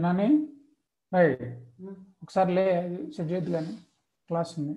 Nani hi ఒకసారి లే set చేయొద్దు కానీ క్లాస్ ఉంది.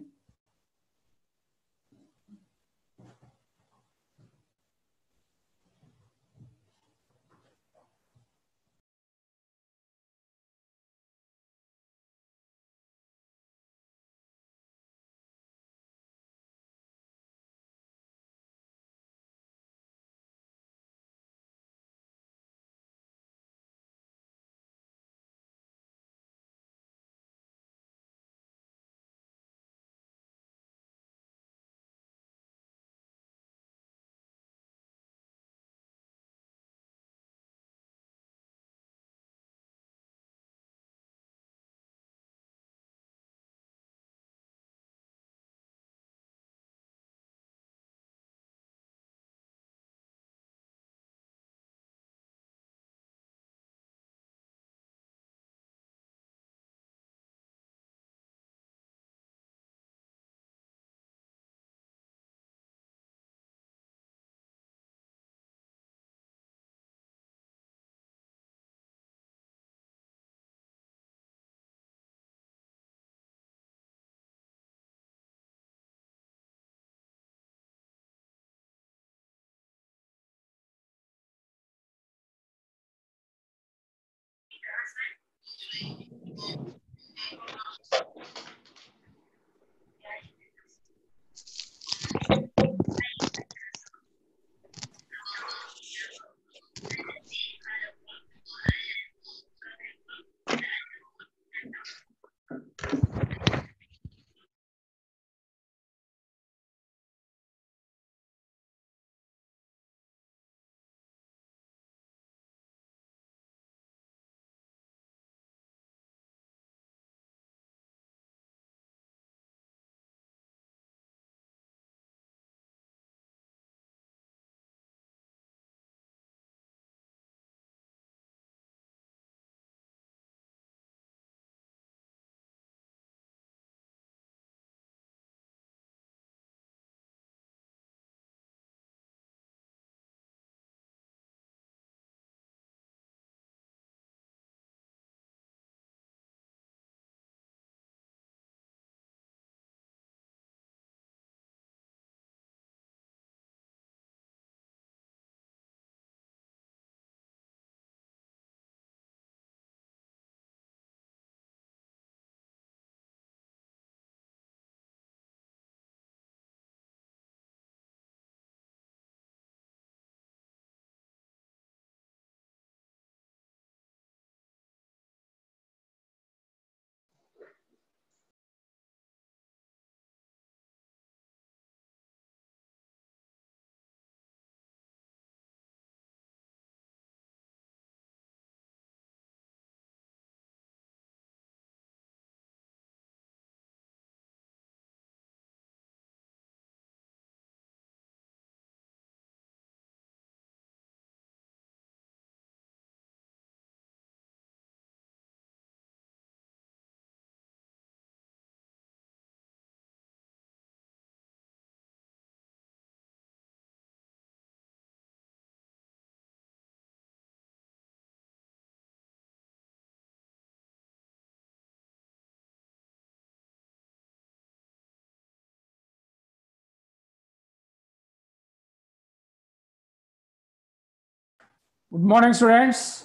Good morning, students.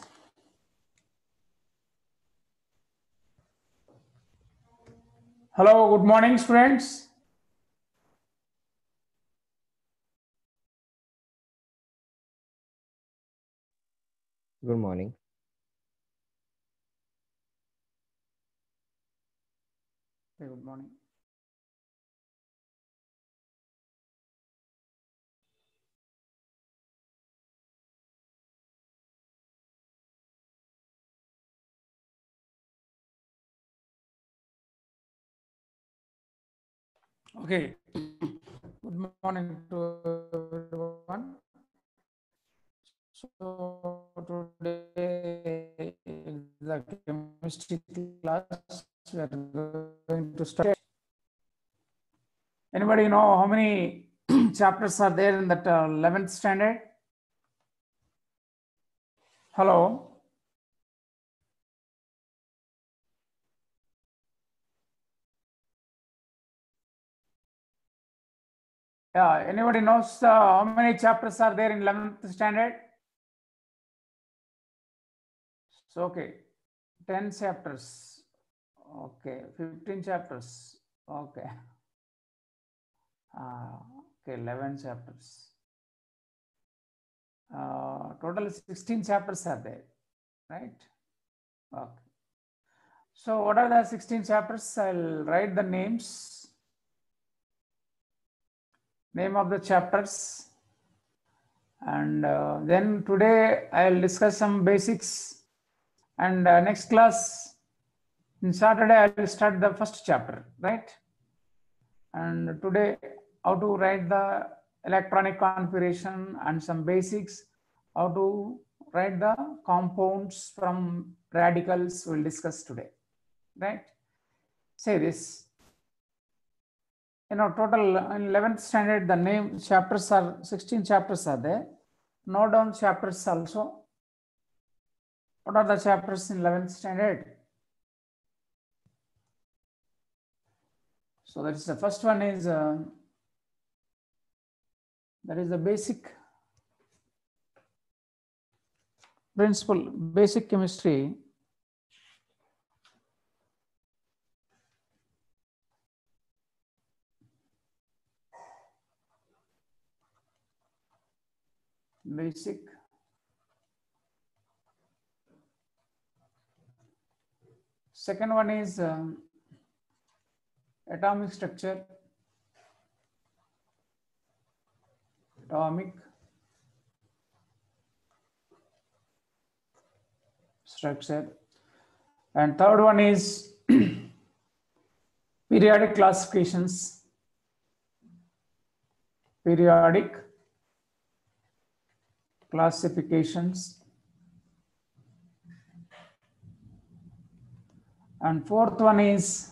Hello, good morning, students. Good morning. Okay, good morning. Okay. Good morning to everyone. So today is the chemistry class. We are going to start. Anybody know how many chapters are there in that 11th standard? Hello. Yeah, anybody knows how many chapters are there in 11th standard? So, okay, 10 chapters. Okay, 15 chapters. Okay. Okay, 11 chapters. Total 16 chapters are there, right? Okay. So what are the 16 chapters? I'll write the names, name of the chapters. And then today I'll discuss some basics. And next class, in Saturday, I will start the first chapter, right? And today, how to write the electronic configuration and some basics, how to write the compounds from radicals we'll discuss today, right? Say this. Total in 11th standard, the name chapters are 16 chapters are there. Note down chapters also. What are the chapters in 11th standard? So that is the first one is that is the basic principle, basic chemistry. Basic second one is atomic structure, atomic structure, and third one is periodic classifications, periodic classifications, and fourth one is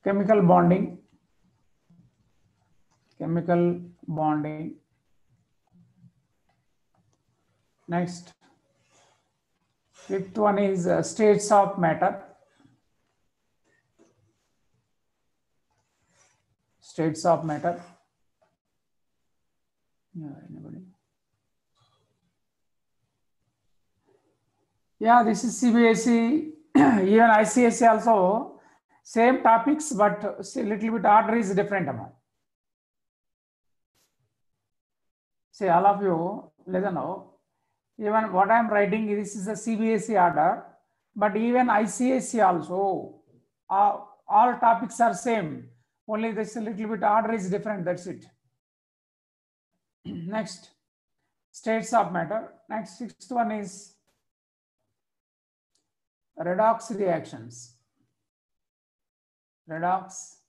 chemical bonding, chemical bonding. Next, fifth one is states of matter, states of matter. Yeah, anybody? Yeah, this is CBSE, even ICSE also, same topics, but a little bit order is different amount. See, all of you, listen now. Even what I am writing, this is a CBSE order, but even ICSE also, all topics are same. Only this a little bit order is different, that's it. Next, states of matter. Next, sixth one is redox reactions. Redox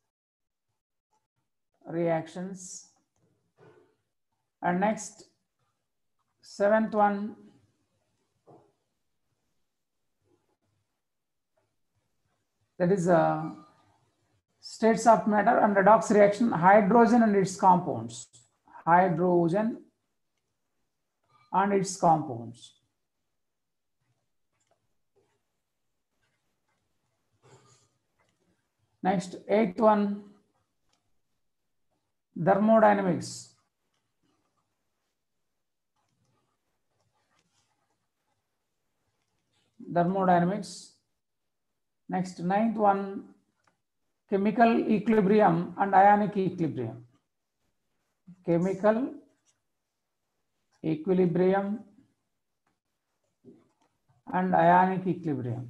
reactions. And next, seventh one, that is states of matter and redox reaction, hydrogen and its compounds. Hydrogen and its compounds. Next, eighth one, thermodynamics. Thermodynamics. Next, ninth one, chemical equilibrium and ionic equilibrium. Chemical equilibrium and ionic equilibrium.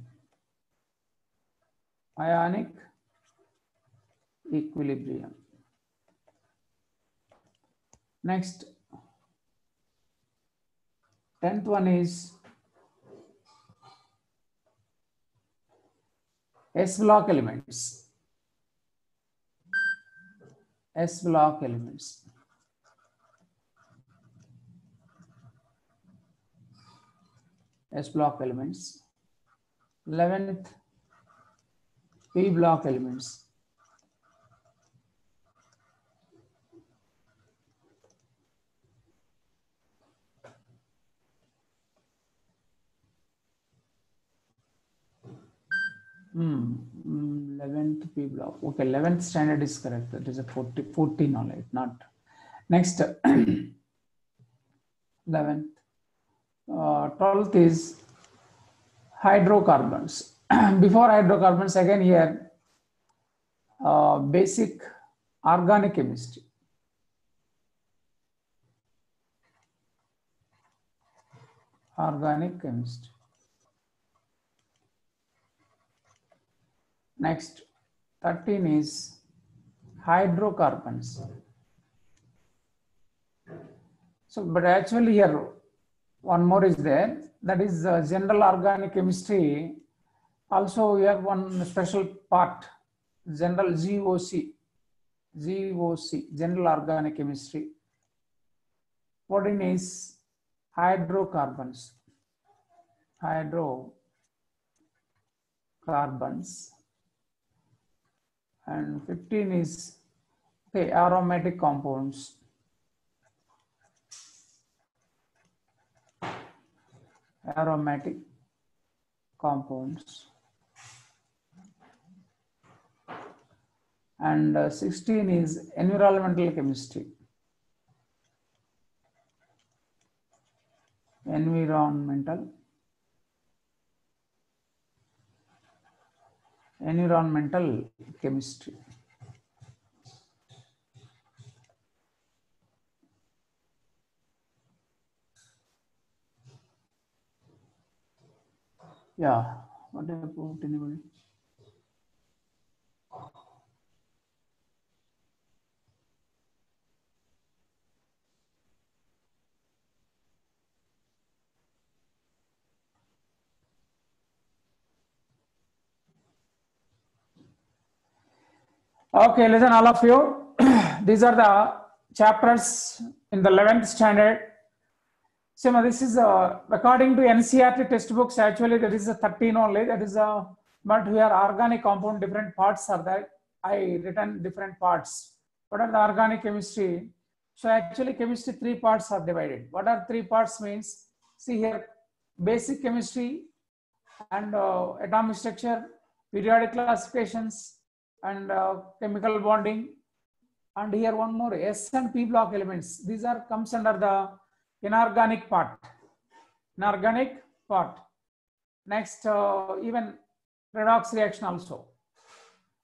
Ionic equilibrium. Next, 10th one is S block elements. S block elements. S block elements. 11th, P block elements. 11th P block. Okay, 11th standard is correct. That is a 14 only, not. Next, 11th. 12th is hydrocarbons. Before hydrocarbons, again here, basic organic chemistry. Organic chemistry. Next, 13 is hydrocarbons. So, but actually here, one more is there. That is general organic chemistry. Also, we have one special part, general GOC, general organic chemistry. 14 is hydrocarbons. And 15 is aromatic compounds. And 16 is environmental chemistry. Environmental chemistry. Yeah, what about anybody? Okay, listen, all of you. These are the chapters in the 11th standard. So now this is according to NCERT textbooks. Actually, there is a 13 only. That is but we are organic compound. Different parts are there. I written different parts. What are the organic chemistry? So actually, chemistry 3 parts are divided. What are 3 parts means? See here, basic chemistry and atomic structure, periodic classifications, and chemical bonding. And here one more, S and P block elements. These are comes under the inorganic part. Next, even redox reaction also.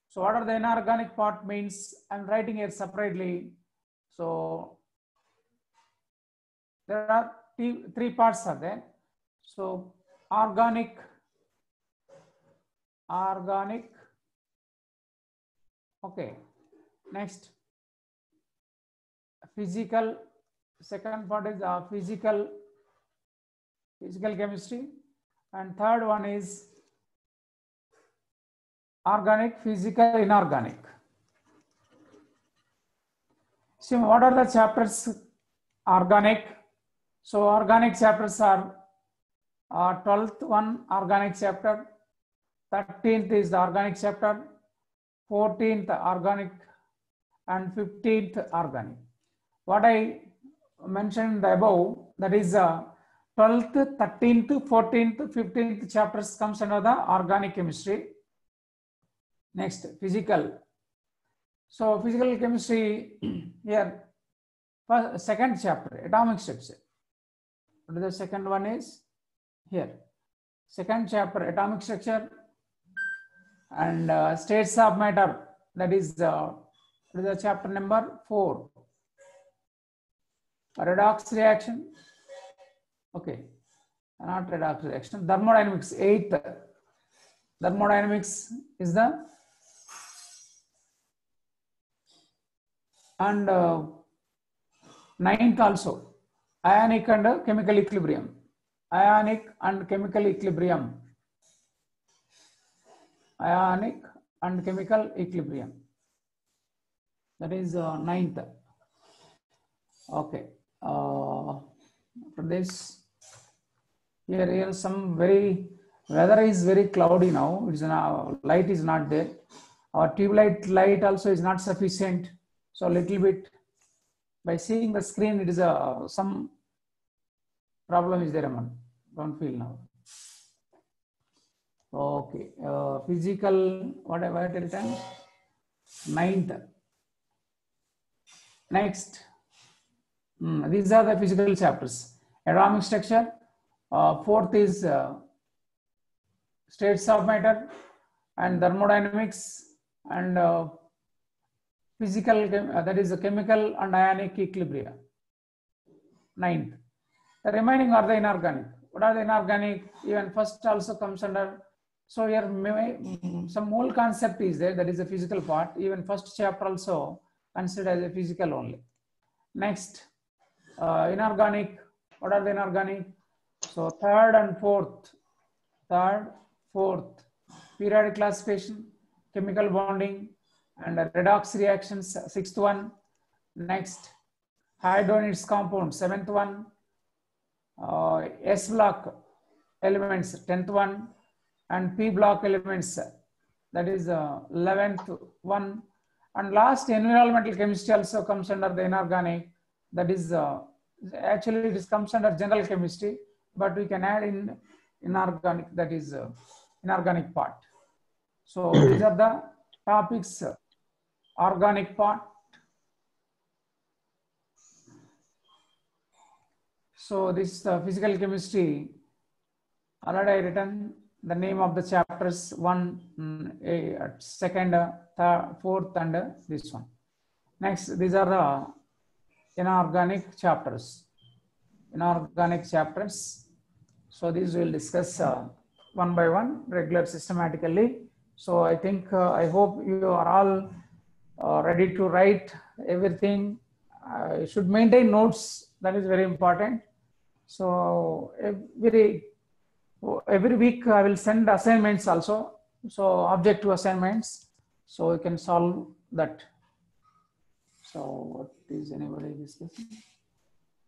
So what are the inorganic part means? I'm writing here separately. So there are 3 parts are there. So organic. Okay. Next, physical. Second part is physical chemistry, and third one is organic, physical, inorganic. So what are the chapters? Organic. So organic chapters are 12th one organic chapter, 13th is the organic chapter, 14th organic, and 15th organic. What I mentioned above, that is 12th, 13th, 14th, 15th chapters comes under the organic chemistry. Next, physical. So physical chemistry here, first, second chapter, atomic structure. What is the second one is here. Second chapter, atomic structure and states of matter. That is the chapter number 4. Redox reaction. Okay, not redox reaction. Thermodynamics, 8th. Thermodynamics is the and 9th also. Ionic and chemical equilibrium. Ionic and chemical equilibrium. Ionic and chemical equilibrium. That is 9th. Okay. For this, here some very weather is very cloudy now. It's now light is not there. Our tube light also is not sufficient. So a little bit by seeing the screen, it is some problem is there, Aman. Don't feel now. Okay, physical, what have I written? 9th. Next, these are the physical chapters. Atomic structure. 4th is states of matter and thermodynamics and physical, that is a chemical and ionic equilibria. 9th. The remaining are the inorganic. What are the inorganic? Even first also comes under. So here some whole concept is there, that is the physical part. Even first chapter also considered as a physical only. Next, inorganic. What are the inorganic? So third, fourth, periodic classification, chemical bonding, and redox reactions. 6th one. Next, hydrogenous compound. 7th one. S block elements. 10th one, and P block elements. That is 11th one. And last, environmental chemistry also comes under the inorganic. That is actually it comes under general chemistry, but we can add in inorganic, that is inorganic part. So these are the topics. Organic part. So this physical chemistry, already I written the name of the chapters, 1, 2nd, 3rd, 4th, and this one. Next, these are the inorganic chapters. Inorganic chapters. So these we'll discuss one by one, regular systematically. So I think, I hope you are all ready to write everything. You should maintain notes. That is very important. So every week I will send assignments also. So objective assignments. So you can solve that. So what is anybody discussing?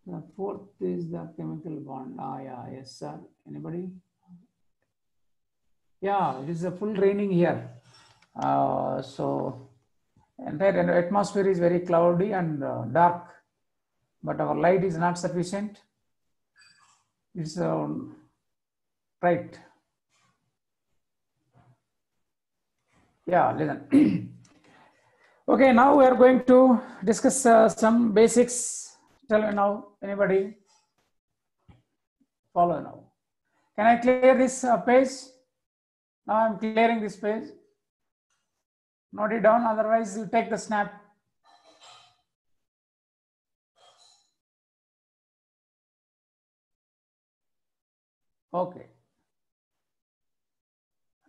The 4th is the chemical bond. Yeah, yes, sir. Anybody? Yeah, it is a full raining here. So entire atmosphere is very cloudy and dark, but our light is not sufficient. It's right. Yeah, listen. Okay, now we are going to discuss some basics. Tell me now, anybody? Follow now. Can I clear this page? Now I'm clearing this page. Note it down, otherwise you take the snap. Okay.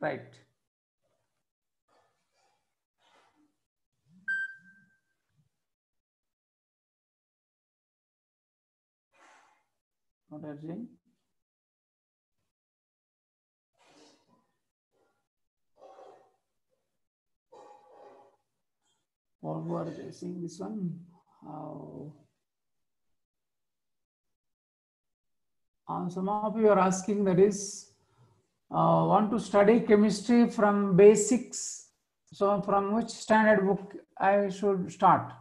Right. What are you saying? Or who are they seeing this one? Some of you are asking, that is, want to study chemistry from basics. So from which standard book I should start?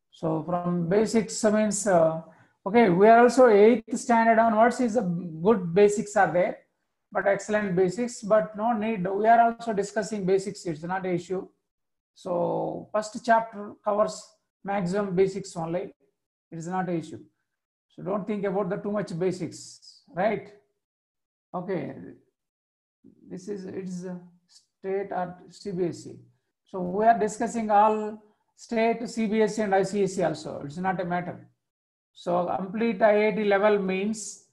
So from basics means, okay, we are also 8th standard onwards is a good basics are there, but excellent basics, but no need. We are also discussing basics. It's not an issue. So first chapter covers maximum basics only. It is not an issue. So don't think about the too much basics, right? Okay. This is, it is a state or CBSE. So we are discussing all state, CBSE and ICSE also. It's not a matter. So complete IIT level means,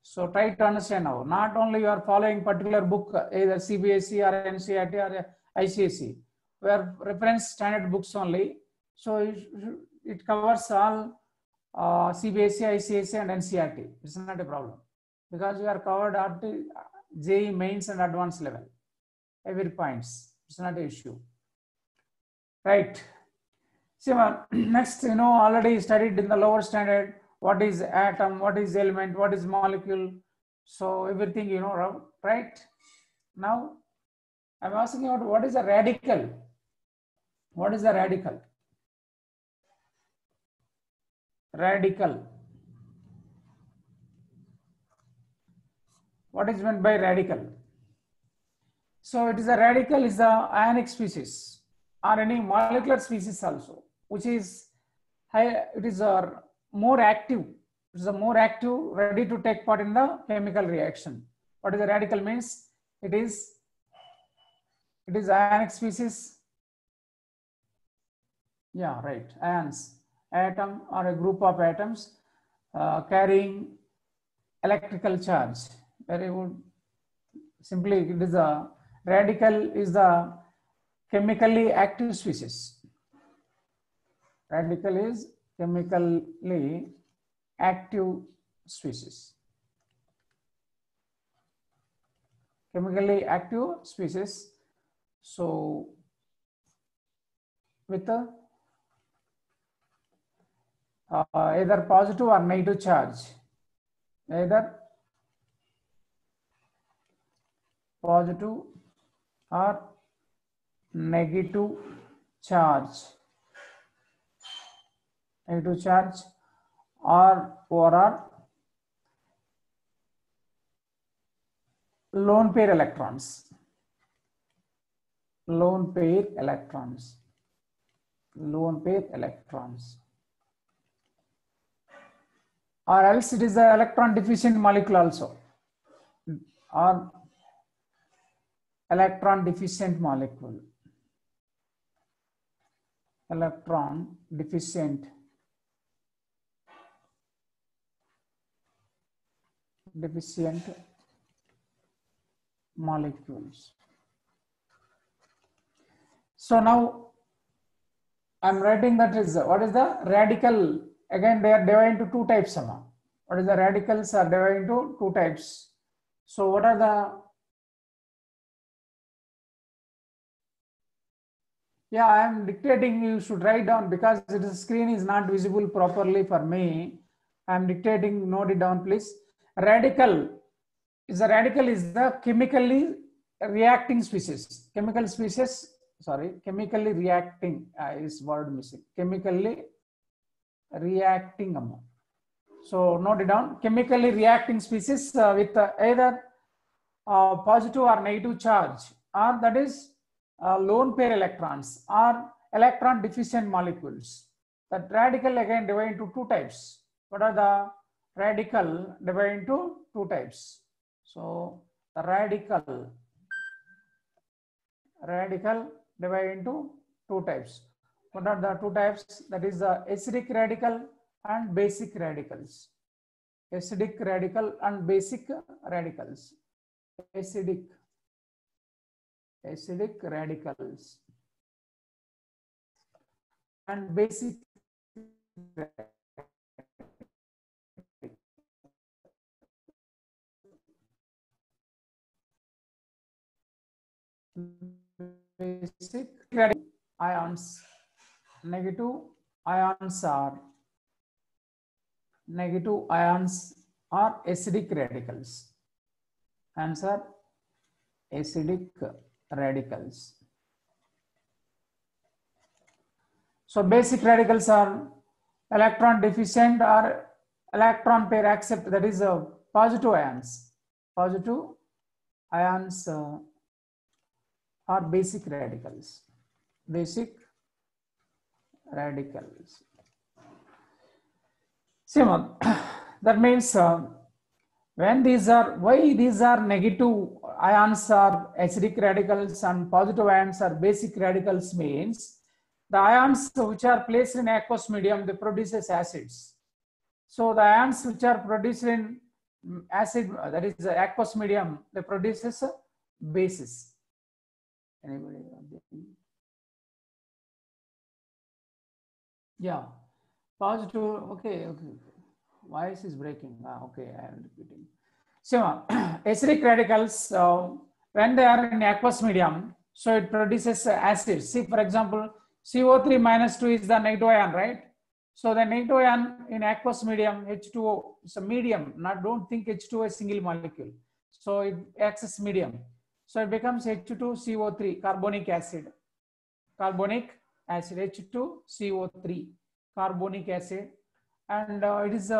so try to understand now, not only you are following particular book, either CBSE or NCERT or ICSE. We are reference standard books only. So it covers all CBSE, ICSE and NCERT. It's not a problem because we are covered at the JEE mains and advanced level. Every points. It's not an issue. Right. So next, already studied in the lower standard, what is atom, what is element, what is molecule. So everything right? Now I'm asking about what is a radical? What is a radical? Radical. What is meant by radical? So it is a radical is the ionic species or any molecular species also, which is high, it is more active. It is a more active, ready to take part in the chemical reaction. What is a radical means? It is ionic species. Yeah, right. Ions, atom or a group of atoms carrying electrical charge. Very good. Simply, it is a radical is the chemically active species. Radical is chemically active species. Chemically active species. So, with either positive or negative charge, either positive or negative charge, or overall lone pair electrons, or else it is the electron deficient molecule also, or electron deficient molecule, electron deficient molecules. So now I'm writing that is what is the radical. Again, they are divided into two types. What is the radicals are divided into two types. So what are the? Yeah, I am dictating. You should write down because the screen is not visible properly for me. I am dictating. Note it down, please. Radical is the chemically reacting species. Chemically reacting is word missing. Chemically reacting. So note it down. Chemically reacting species with either positive or negative charge, or that is lone pair electrons or electron deficient molecules. That radical again divided into two types. What are the radical divided into two types? So the radical divided into two types. What are the two types? That is the acidic radical and basic radicals. Acidic radical and basic radicals. Acidic radicals and basic ions. Negative ions are acidic radicals. Answer: acidic radicals. So basic radicals are electron deficient or electron pair accept, that is positive ions. Positive ions are basic radicals. Simon, that means when these are negative ions are acidic radicals and positive ions are basic radicals, means the ions which are placed in aqueous medium, they produces acids. So the ions which are produced in acid, that is the aqueous medium, they produces bases. Anybody? Yeah, positive. Okay. Voice is breaking. Okay, I am repeating. So acidic radicals, when they are in aqueous medium, so it produces acids. See, for example, CO3 minus 2 is the negative ion, right? So the negative ion in aqueous medium, H2O, is a medium. Don't think H2O is a single molecule. So it acts as medium. So it becomes H2CO3, carbonic acid, H2CO3, carbonic acid. And it is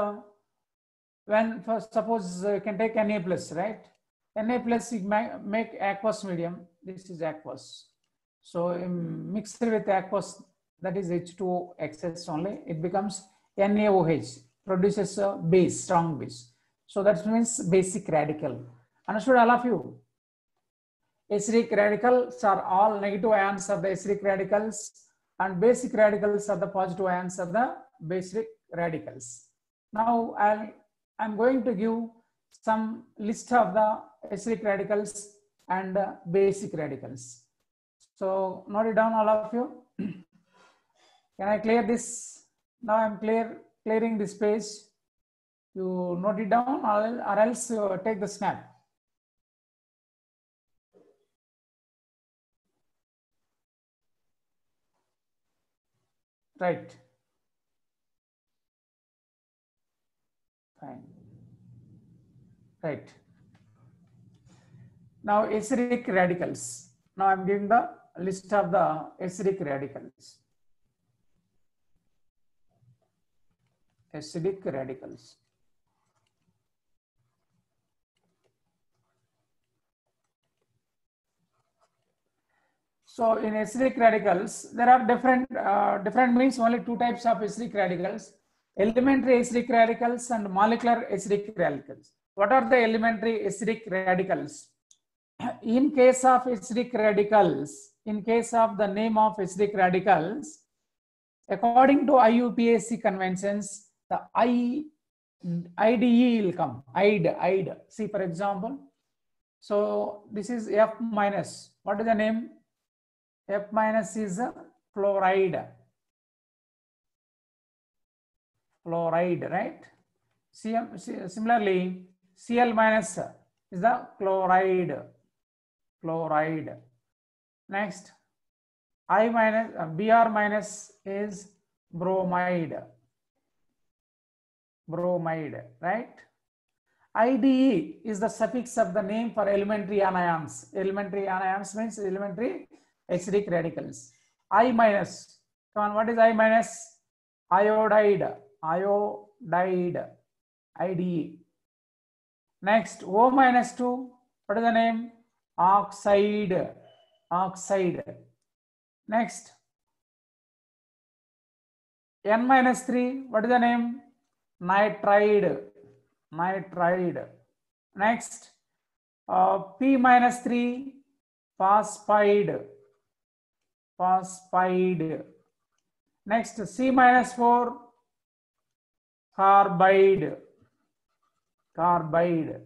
when, first suppose you can take Na plus, right? Na plus you make aqueous medium. This is aqueous. So mixed with aqueous, that is H2O excess only, it becomes NaOH, produces a base, strong base. So that means basic radical. Understood, all of you? Acidic radicals are all negative ions of the acidic radicals, and basic radicals are the positive ions of the basic radicals. Now I'm going to give some list of the acidic radicals and basic radicals. So note it down, all of you. Can I clear this? Now I'm clearing this page. You note it down, or else you take the snap. Right. Fine. Right. Now acidic radicals. Now I'm giving the list of the acidic radicals. Acidic radicals. So in acidic radicals, there are different means only two types of acidic radicals: elementary acidic radicals and molecular acidic radicals. What are the elementary acidic radicals? In case of acidic radicals, in case of the name of acidic radicals, according to IUPAC conventions, the IDE will come. IDE. See, for example, so this is F minus. What is the name? F minus is fluoride. Fluoride, right? Similarly, Cl minus is the chloride. Chloride. Next, I minus, Br minus is bromide. Bromide, right? IDE is the suffix of the name for elementary anions. Elementary anions means elementary acidic radicals. I minus. Come on, what is I minus? Iodide. Iodide. IDE. Next, O minus 2. What is the name? Oxide. Oxide. Next, N minus 3. What is the name? Nitride. Nitride. Next, P minus 3. Phosphide. Phosphide. Next, C minus 4. Carbide. Carbide.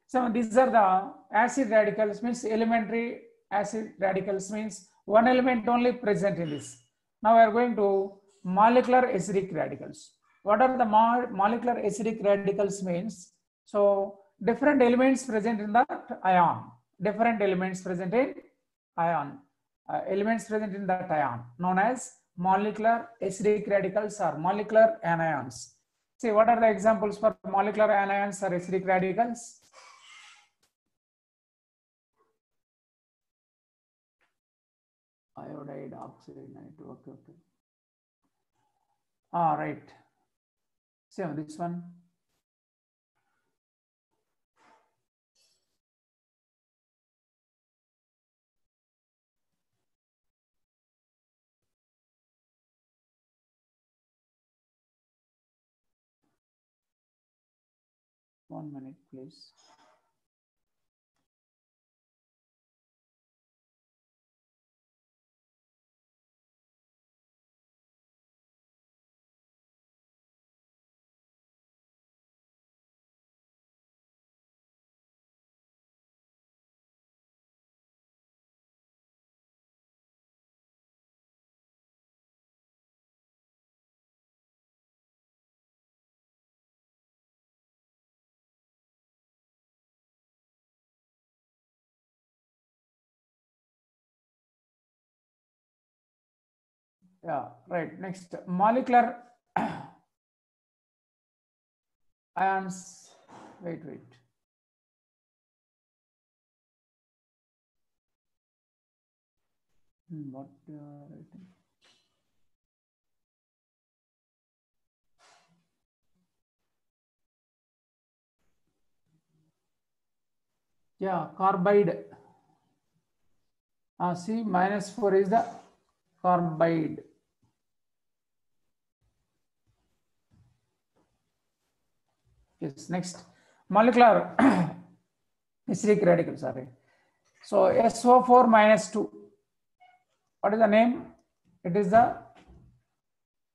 So these are the acid radicals, means elementary acid radicals, means one element only present in this. Now we are going to molecular acidic radicals. What are the molecular acidic radicals means? So different elements present in that ion. Different elements present in ion. Elements present in that ion known as molecular acidic radicals or molecular anions. See, what are the examples for molecular anions or acidic radicals? Iodide, oxide, nitride. Okay. All right. So this one. One minute, please. Yeah, right. Next, molecular ions. Wait. What writing? Yeah, carbide. See, -4 is the carbide. Yes, next. Molecular acidic radical, sorry. So SO4 -2. What is the name? It is the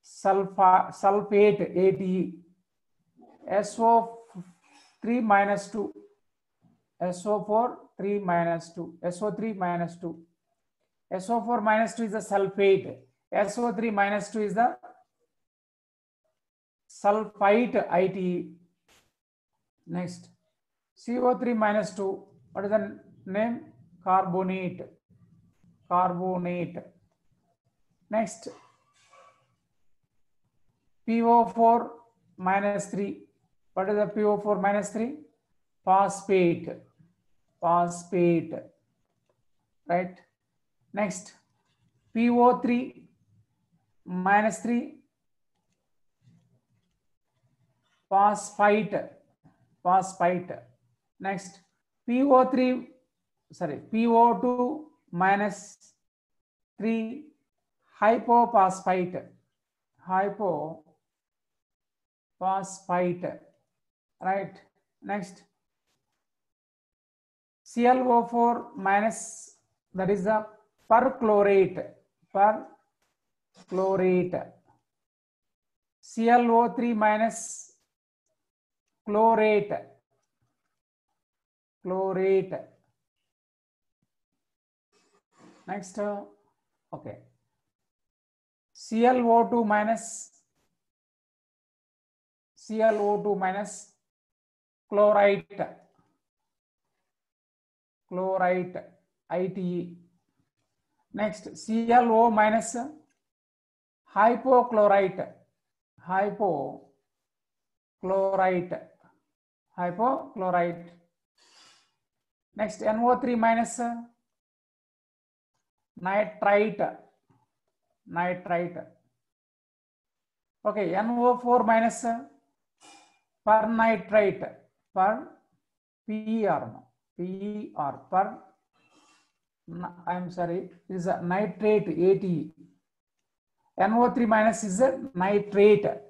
sulfate ATE. SO3 -2. SO4 3 -2. SO3 -2. SO4 -2 is the sulfate. SO3 -2 is the sulfite ITE. Next, CO3 -2. What is the name? Carbonate. Carbonate. Next, PO4 -3. What is the PO4 -3? Phosphate. Phosphate. Right. Next, PO3 -3. Phosphite. Phosphite. Next, PO2 -3. Hypophosphite. Hypophosphite. Right. Next, ClO4 minus, that is the perchlorate. Perchlorate. ClO3 minus, chlorate. Chlorate. Next, okay. ClO2 minus, chlorite. Chlorite, ITE. Next, ClO minus, hypochlorite. Hypochlorite. Next, NO3 minus, nitrite. Okay, NO4 minus, pernitrite. I'm sorry, it is a nitrate ATE. NO3 minus is a nitrate.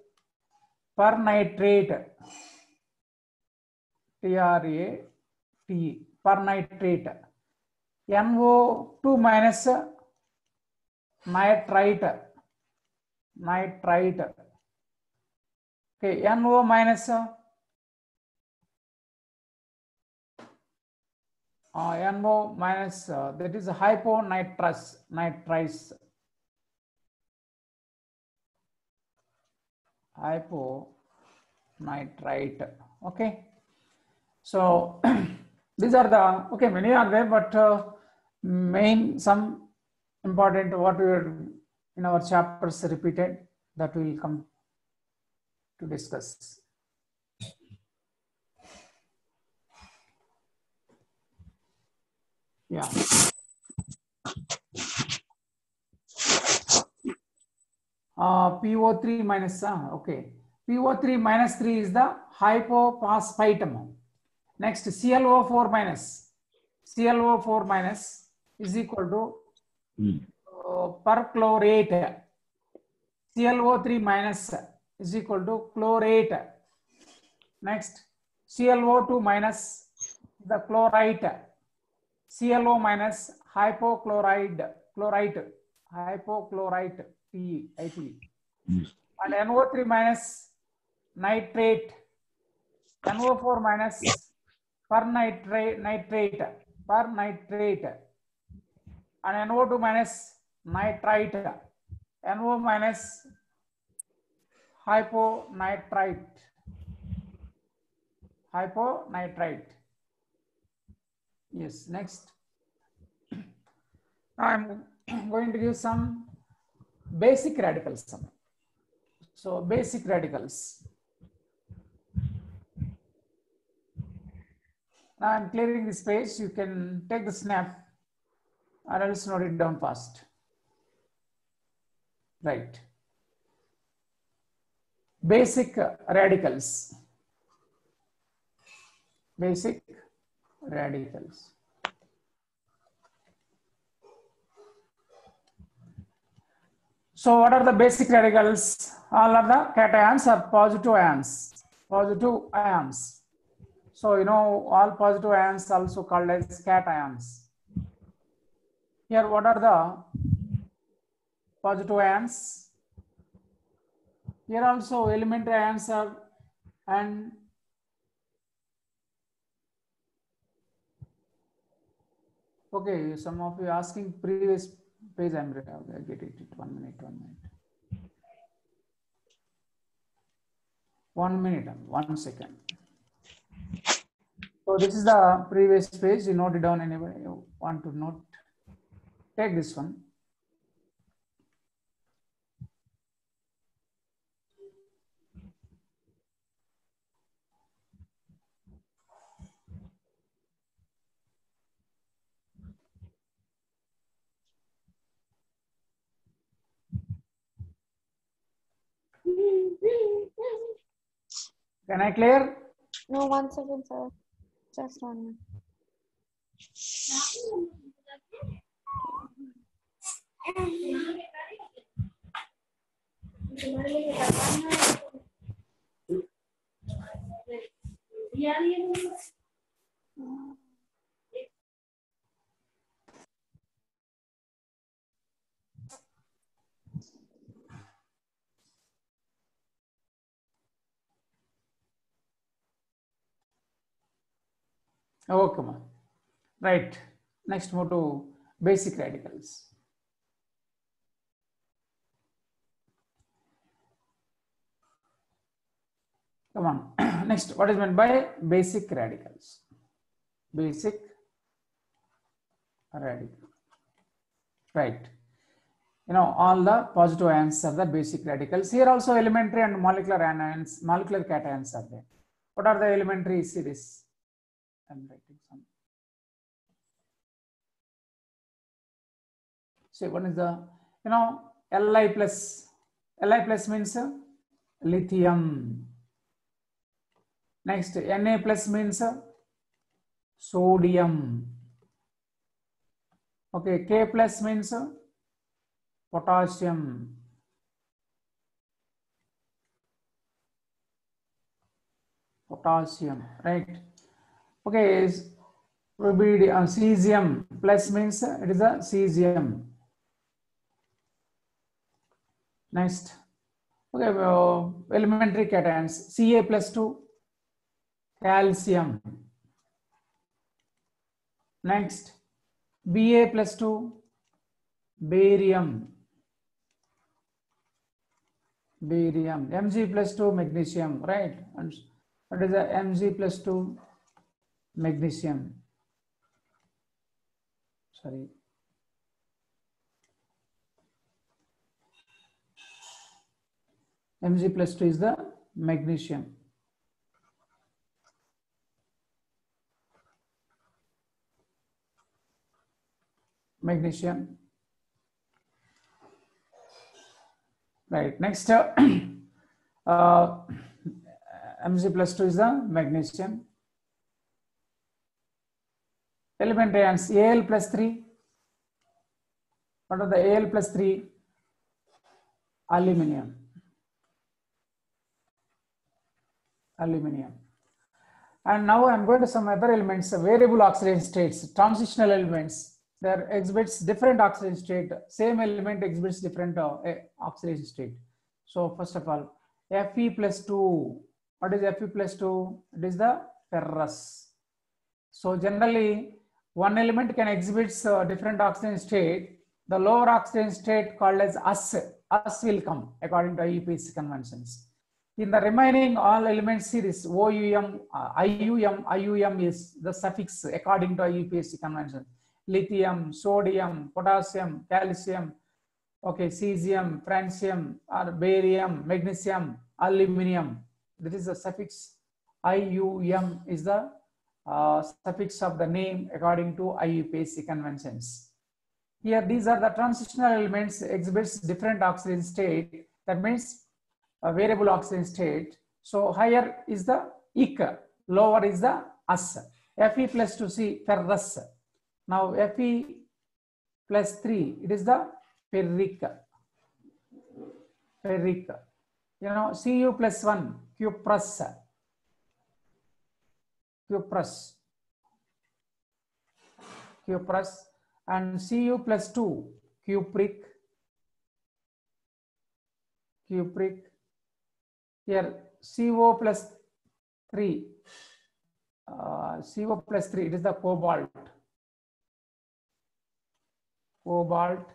Pernitrate. TRATE. Pernitrate. NO2 minus, nitrite. Okay, NO minus, NO minus, that is hyponitrous. Hyponitrite. Okay, so these are the, okay, many are there, but main some important what we are in our chapters repeated, that we will come to discuss. Yeah. PO3 minus, okay. PO3 minus 3 is the hypophosphitum. Next, ClO4 minus. ClO4 minus is equal to perchlorate. ClO3 minus is equal to chlorate. Next, ClO2 minus the chlorite. ClO minus hypochlorite. Hypochlorite PEIT. And NO3 minus nitrate. NO4 minus pernitrate. And NO2 minus nitrite. NO minus hyponitrite. Yes, next. Now I'm going to give some basic radicals. So basic radicals. Now I'm clearing this page. You can take the snap or else note it down fast. Right. Basic radicals. Basic radicals. So what are the basic radicals? All are the cations or positive ions. Positive ions. So you know all positive ions also called as cations. Here what are the positive ions? Here also elementary ions are, and okay, some of you asking previous page. I'm ready. Okay, I get it. 1 minute. 1 minute. 1 minute. 1 second. So this is the previous page. You note it down. Anybody you want to note? Take this one. Can I clear? No, 1 second, sir. Just 1 minute. Oh, come on. Right. Next, move to basic radicals. Come on. Next, what is meant by basic radicals? Basic radical. Right. You know, all the positive ions are the basic radicals. Here also elementary and molecular anions, molecular cations are there. What are the elementary series? I'm writing some. So one is the, you know, Li plus. Li plus means lithium. Next, Na plus means sodium. Okay, K plus means potassium. Potassium, right? Okay, rubidium, cesium plus means it is a cesium. Next, okay, elementary cations, Ca plus 2, calcium. Next, Ba plus 2, barium. Barium. Mg plus 2, magnesium, right? And what is the Mg plus 2, magnesium? Sorry. Mg plus 2 is the magnesium. Magnesium. Right. Next, Mg plus 2 is the magnesium. Elementary ions, Al plus 3. What are the Al plus 3? Aluminium. Aluminium. And now I'm going to some other elements, variable oxidation states, transitional elements. There exhibits different oxidation state. Same element exhibits different oxidation state. So first of all, Fe plus 2. What is Fe plus 2? It is the ferrous. So generally, one element can exhibit different oxidation state. The lower oxidation state called as us will come according to IUPAC conventions. In the remaining all element series, OUM, IUM is the suffix according to IUPAC convention. Lithium, sodium, potassium, calcium, okay, cesium, francium, or barium, magnesium, aluminium. This is the suffix. IUM is the suffix of the name according to IUPAC conventions. Here, these are the transitional elements exhibits different oxidation state. That means a variable oxidation state. So higher is the ik, lower is the as. Fe plus 2, see, ferrous. Now Fe plus 3, it is the ferric. Ferric. You know, Cu plus 1, cuprous. Cuprous. Cuprous. And Cu plus 2, cupric. Cupric. Here CO plus 3. CO plus 3, it is the cobalt. Cobalt.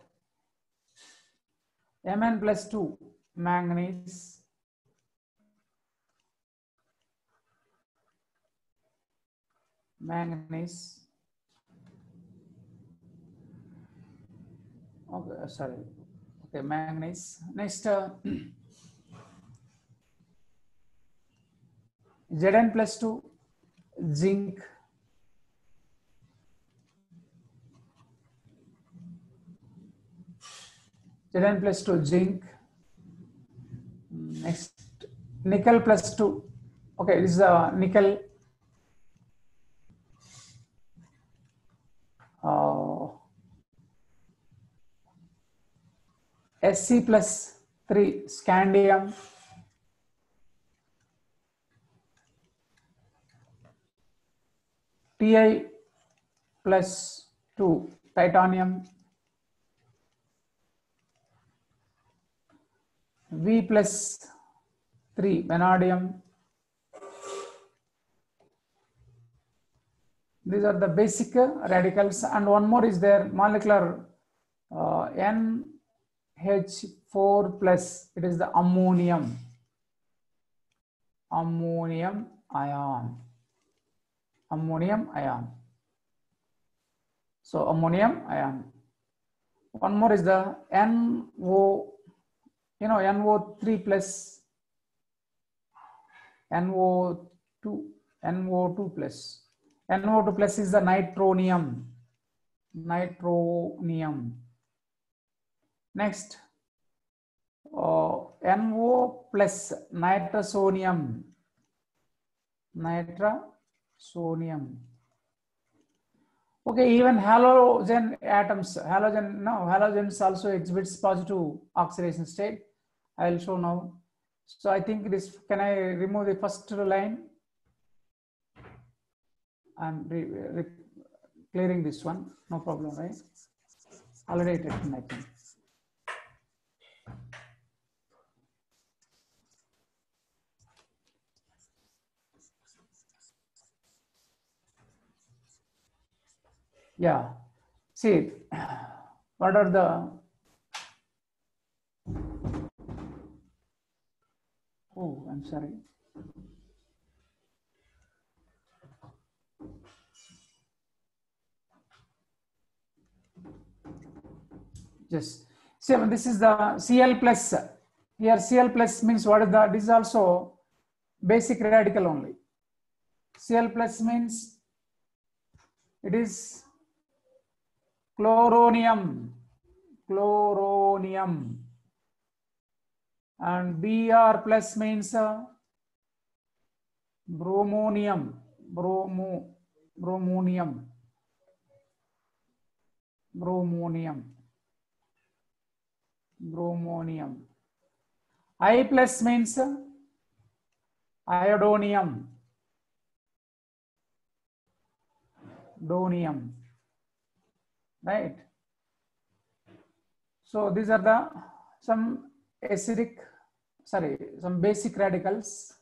Mn plus 2, manganese. Manganese. Okay, sorry. Okay, manganese. Next, Zn plus 2, zinc. Zn plus 2, zinc. Next, nickel plus 2. Okay, this is nickel. Sc plus 3, scandium. Ti plus 2, titanium. V plus 3, vanadium. These are the basic radicals, and one more is there, molecular NH4 plus, it is the ammonium. Ammonium ion. Ammonium ion. So ammonium ion. One more is the NO, you know, NO3 plus, NO2 plus. NO2 plus is the nitronium. Nitronium. Next, NO plus, nitrosonium. Nitrosonium. Okay, even halogen atoms, halogens also exhibits positive oxidation state. I will show now. So I think this, can I remove the first line? I'm clearing this one, no problem, right? Already written, I think. Yeah, see, what are the, oh, I'm sorry. Just see, this is the Cl plus. Here Cl plus means what is the, this is also basic radical only. Cl plus means it is chloronium. Chloronium. And Br plus means bromonium. Bromonium. Bromonium. Bromonium. I plus means iodonium. Donium. Right? So these are the some basic radicals.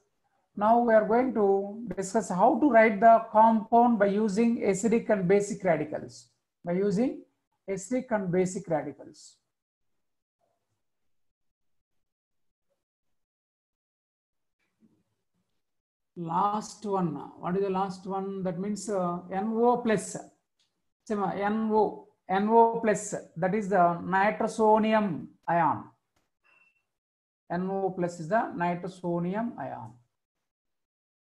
Now we are going to discuss how to write the compound by using acidic and basic radicals. By using acidic and basic radicals. Last one. What is the last one? That means NO plus. NO plus. That is the nitrosonium ion. NO plus is the nitrosonium ion.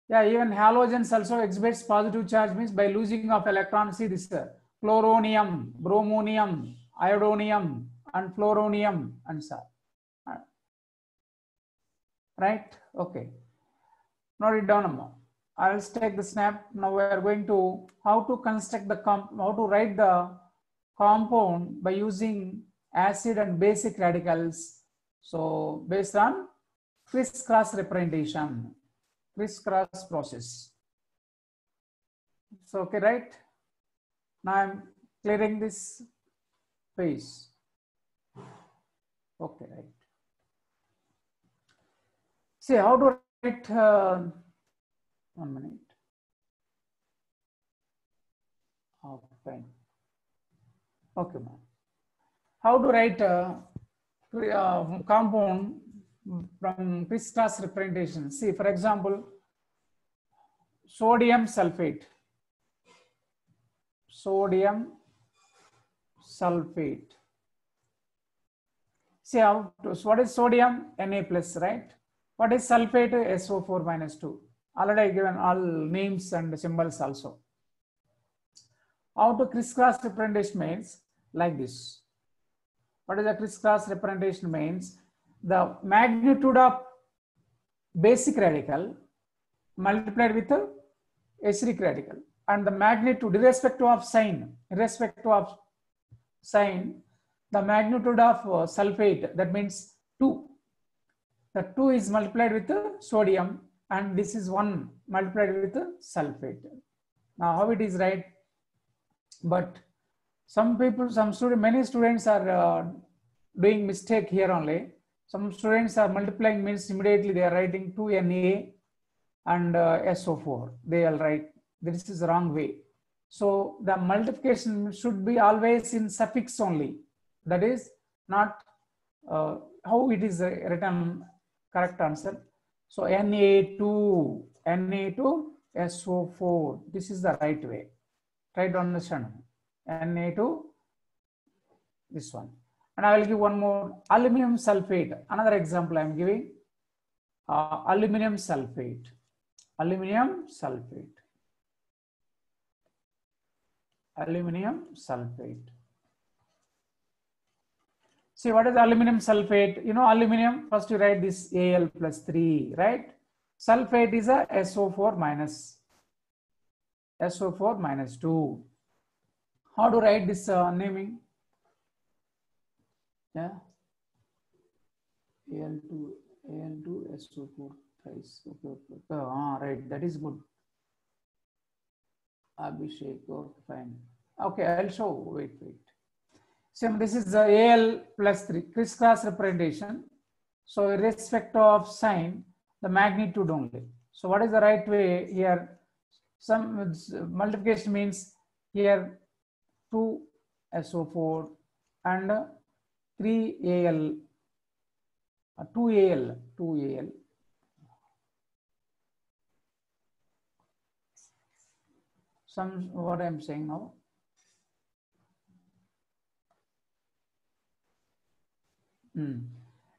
Yeah, even halogens also exhibits positive charge, means by losing of electrons. See this chloronium, bromonium, iodonium, and fluoronium, and so. Right? Okay. Note it down. I'll take the snap. Now we are going to how to construct the how to write the compound by using acid and basic radicals. So based on criss-cross representation, criss-cross process. So okay, right? Now I'm clearing this page. Okay, right. See how to write. 1 minute. Oh, fine. Okay, ma'am. How to write a compound from criss-cross representation? See, for example, sodium sulfate. Sodium sulfate. See how to, so what is sodium? Na plus, right? What is sulfate? SO4 minus 2. Already I given all names and symbols also. How to criss-cross representation means like this. What is the criss-cross representation means? The magnitude of basic radical multiplied with the acidic radical, and the magnitude irrespective of sign, the magnitude of sulfate, that means 2. The 2 is multiplied with the sodium, and this is 1 multiplied with the sulfate. Now how it is right? But some people, many students are doing mistake here only. Some students are multiplying means immediately they are writing 2Na and SO4. They will write. This is the wrong way. So the multiplication should be always in suffix only. That is not how it is written. Correct answer. So Na2 SO4. This is the right way. Try to understand. Na2, this one. And I will give one more. Aluminum sulfate. Another example I am giving. Aluminum sulfate. Aluminum sulfate. Aluminum sulfate. See, what is aluminum sulfate? You know aluminum, first you write this Al plus 3, right? Sulfate is a SO4 minus 2. How to write this naming? Yeah. Al2 SO4 thrice. Okay. Right, that is good. Abhishek, okay, fine. Okay, I'll show. Wait. So this is the Al plus 3 criss-cross representation. So irrespective of sign, the magnitude only. So what is the right way here? Some multiplication means here 2 SO4 and 3 Al, 2 Al. Some what I'm saying now.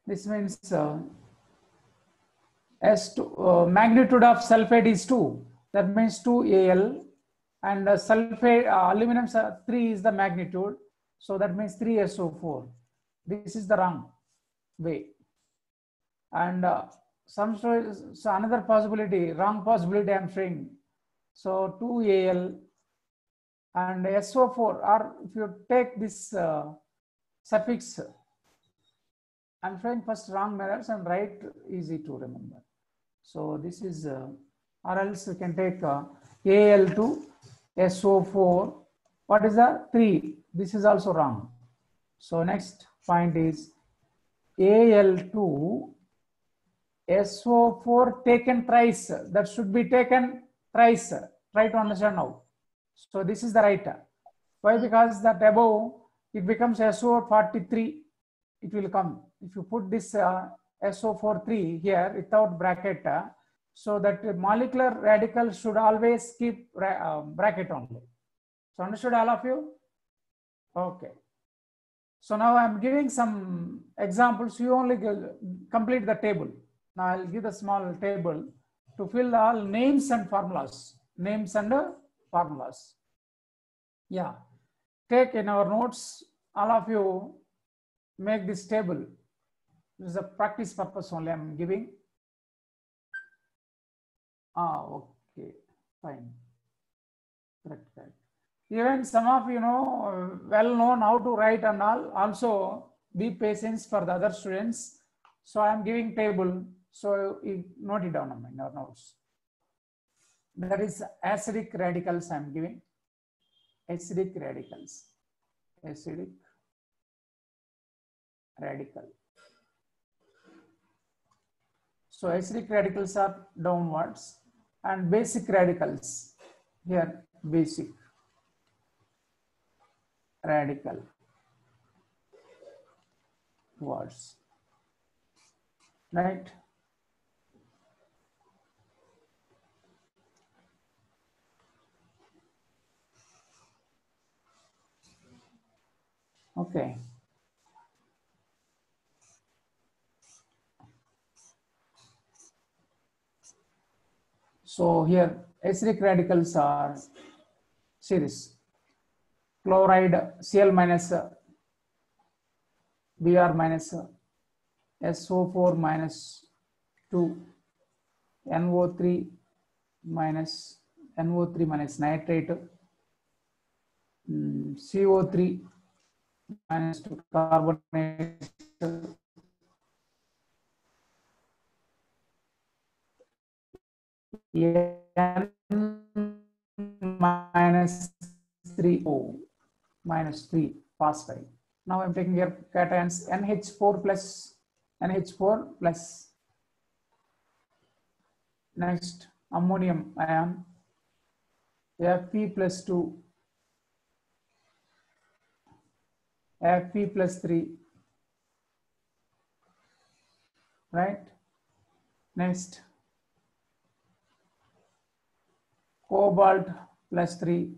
This means S2 magnitude of sulfate is 2. That means 2 Al, and sulfate aluminum 3 is the magnitude. So that means 3 SO4. This is the wrong way. And some stories, so another possibility, wrong possibility I'm showing. So 2 Al and SO4, or if you take this suffix, I'm showing first wrong methods and right easy to remember. So this is, or else you can take Al2 SO4. What is the 3? This is also wrong. So next point is Al2 SO4 taken thrice. That should be taken thrice. Try to understand now. So this is the right. Why? Because that above it becomes SO43. It will come. If you put this SO43 here without bracket, so that molecular radical should always keep bracket only. So understood all of you? Okay. So now I'm giving some examples. You only complete the table. Now I'll give the small table to fill all names and formulas. Yeah. Take in our notes, all of you make this table. This is a practice purpose only I'm giving. Okay. Okay, fine. Correct, correct. Even some of you know well known how to write and all. Also be patient for the other students. So I am giving table. So you note it down in your notes. That is acidic radicals I am giving. Acidic radicals. Acidic radical. So acidic radicals are downwards and basic radicals here basic radical words, right? Okay. So here acidic radicals are series chloride Cl minus Br minus SO4 minus 2 NO3 minus nitrate CO3 minus 2 carbonate N minus 3O minus 3 phosphide. Now I'm taking here cations NH4 plus next ammonium ion Fe plus 2 Fe plus 3, right? Next cobalt plus 3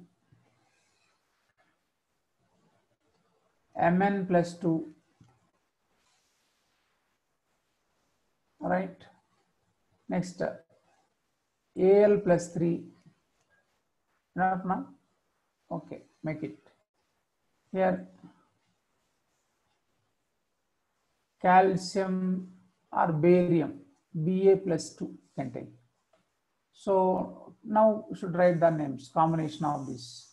Mn plus 2, right? Next Al plus 3, enough now? Okay, make it here calcium or barium Ba plus 2 can take. So now we should write the names combination of this.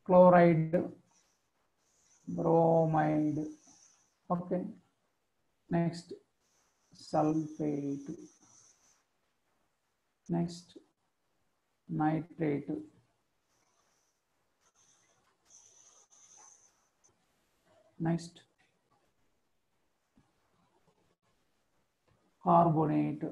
Chloride, bromide, okay. Next sulfate, next nitrate, next carbonate,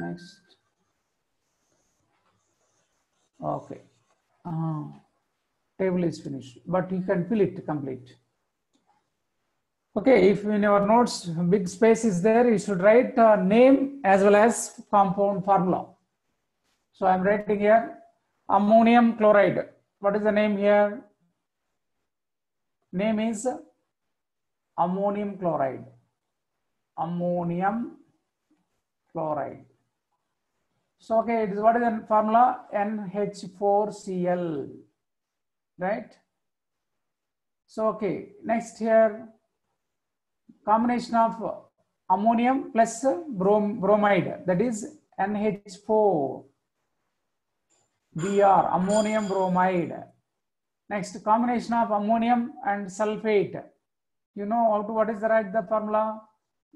next, okay. Table is finished, but you can fill it complete. Okay, if in your notes big space is there, you should write name as well as compound formula. So I'm writing here ammonium chloride. What is the name here? Name is ammonium chloride. Ammonium chloride. So okay, it is what is the formula? NH4Cl, right? So okay, next here combination of ammonium plus bromide, that is NH4 Br, ammonium bromide. Next combination of ammonium and sulfate. You know how to, what is the right the formula?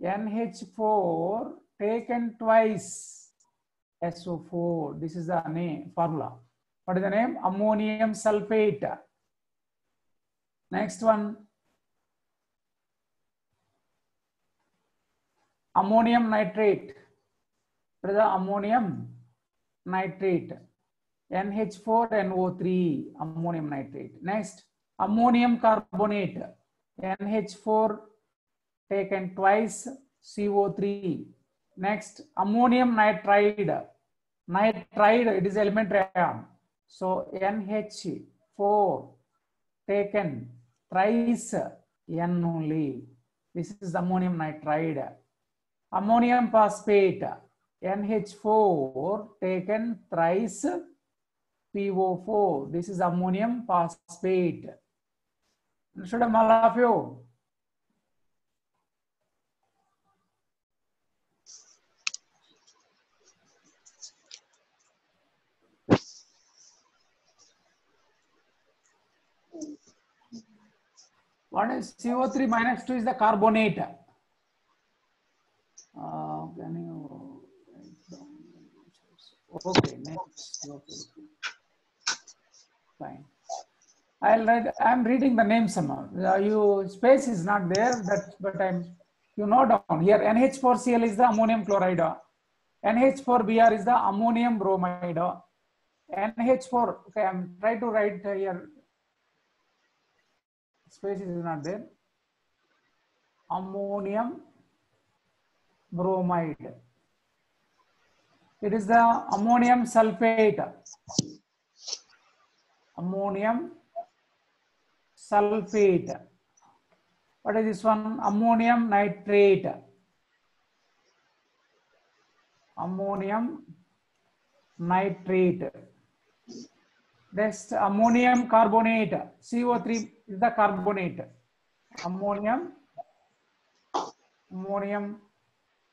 NH4 taken twice SO4. This is the name formula. What is the name? Ammonium sulfate. Next one, ammonium nitrate. What is the ammonium nitrate? NH4NO3, ammonium nitrate. Next, ammonium carbonate. NH4 taken twice, CO3. Next, ammonium nitride. Nitride, it is elementary ion. So NH4 taken thrice, N only. This is ammonium nitride. Ammonium phosphate. NH4 taken thrice PO4. This is ammonium phosphate. Understood, all of you? One is CO3 minus 2 is the carbonate. Can you write down? Okay, next. Okay. Fine. I'll write. I'm reading the name somehow. You space is not there, but you note down here. NH4Cl is the ammonium chloride. NH4Br is the ammonium bromide. NH4. Okay, I'm trying to write here. Space is not there. Ammonium bromide. It is the ammonium sulfate. Ammonium sulfate. What is this one? Ammonium nitrate. Ammonium nitrate. Next, ammonium carbonate. CO3 is the carbonate. Ammonium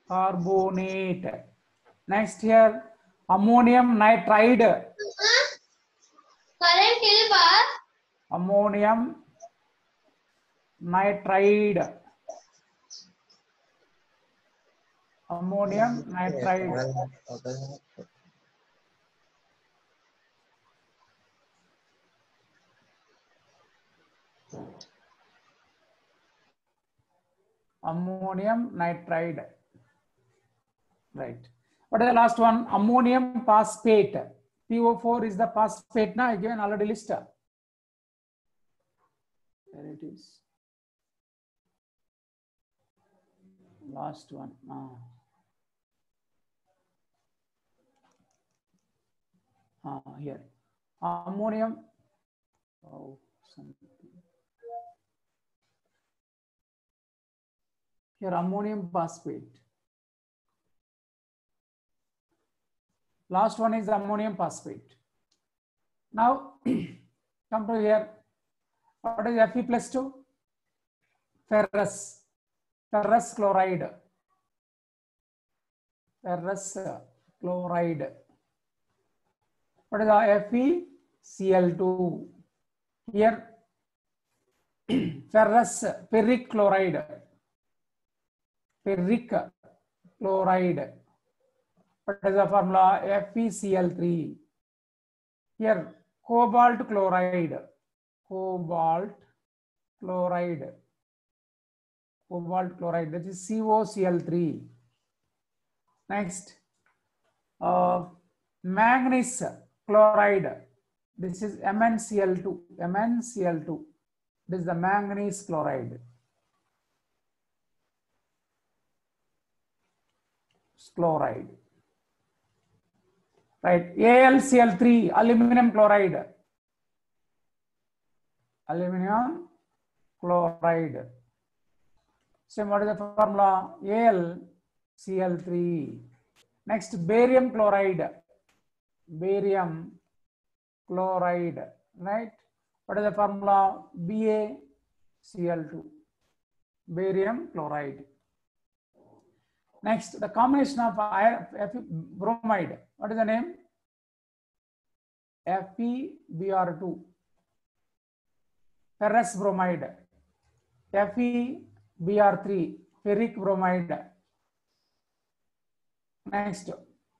carbonate. Next here, ammonium nitride. Ammonium nitride. Ammonium nitride. Ammonium nitride. Right. What is the last one? Ammonium phosphate. PO4 is the phosphate. Now again already listed. There it is. Last one. Here. Ammonium. Oh, something. Here, ammonium phosphate. Last one is ammonium phosphate. Now, come to here. What is Fe plus 2? Ferrous. Ferrous chloride. Ferrous chloride. What is the FeCl2? Here, ferrous ferric chloride. Ferric chloride. What is the formula? FeCl3. Here, cobalt chloride. Cobalt chloride. Cobalt chloride. That is CoCl3. Next, manganese chloride. This is MnCl2. MnCl2. This is the manganese chloride. Chloride. Right. AlCl3, aluminum chloride. Aluminum chloride. So what is the formula? AlCl3. Next, barium chloride. Barium chloride. Right. What is the formula? BaCl2. Barium chloride. Next, the combination of bromide. What is the name? FeBr2. Ferrous bromide. FeBr3. Ferric bromide. Next,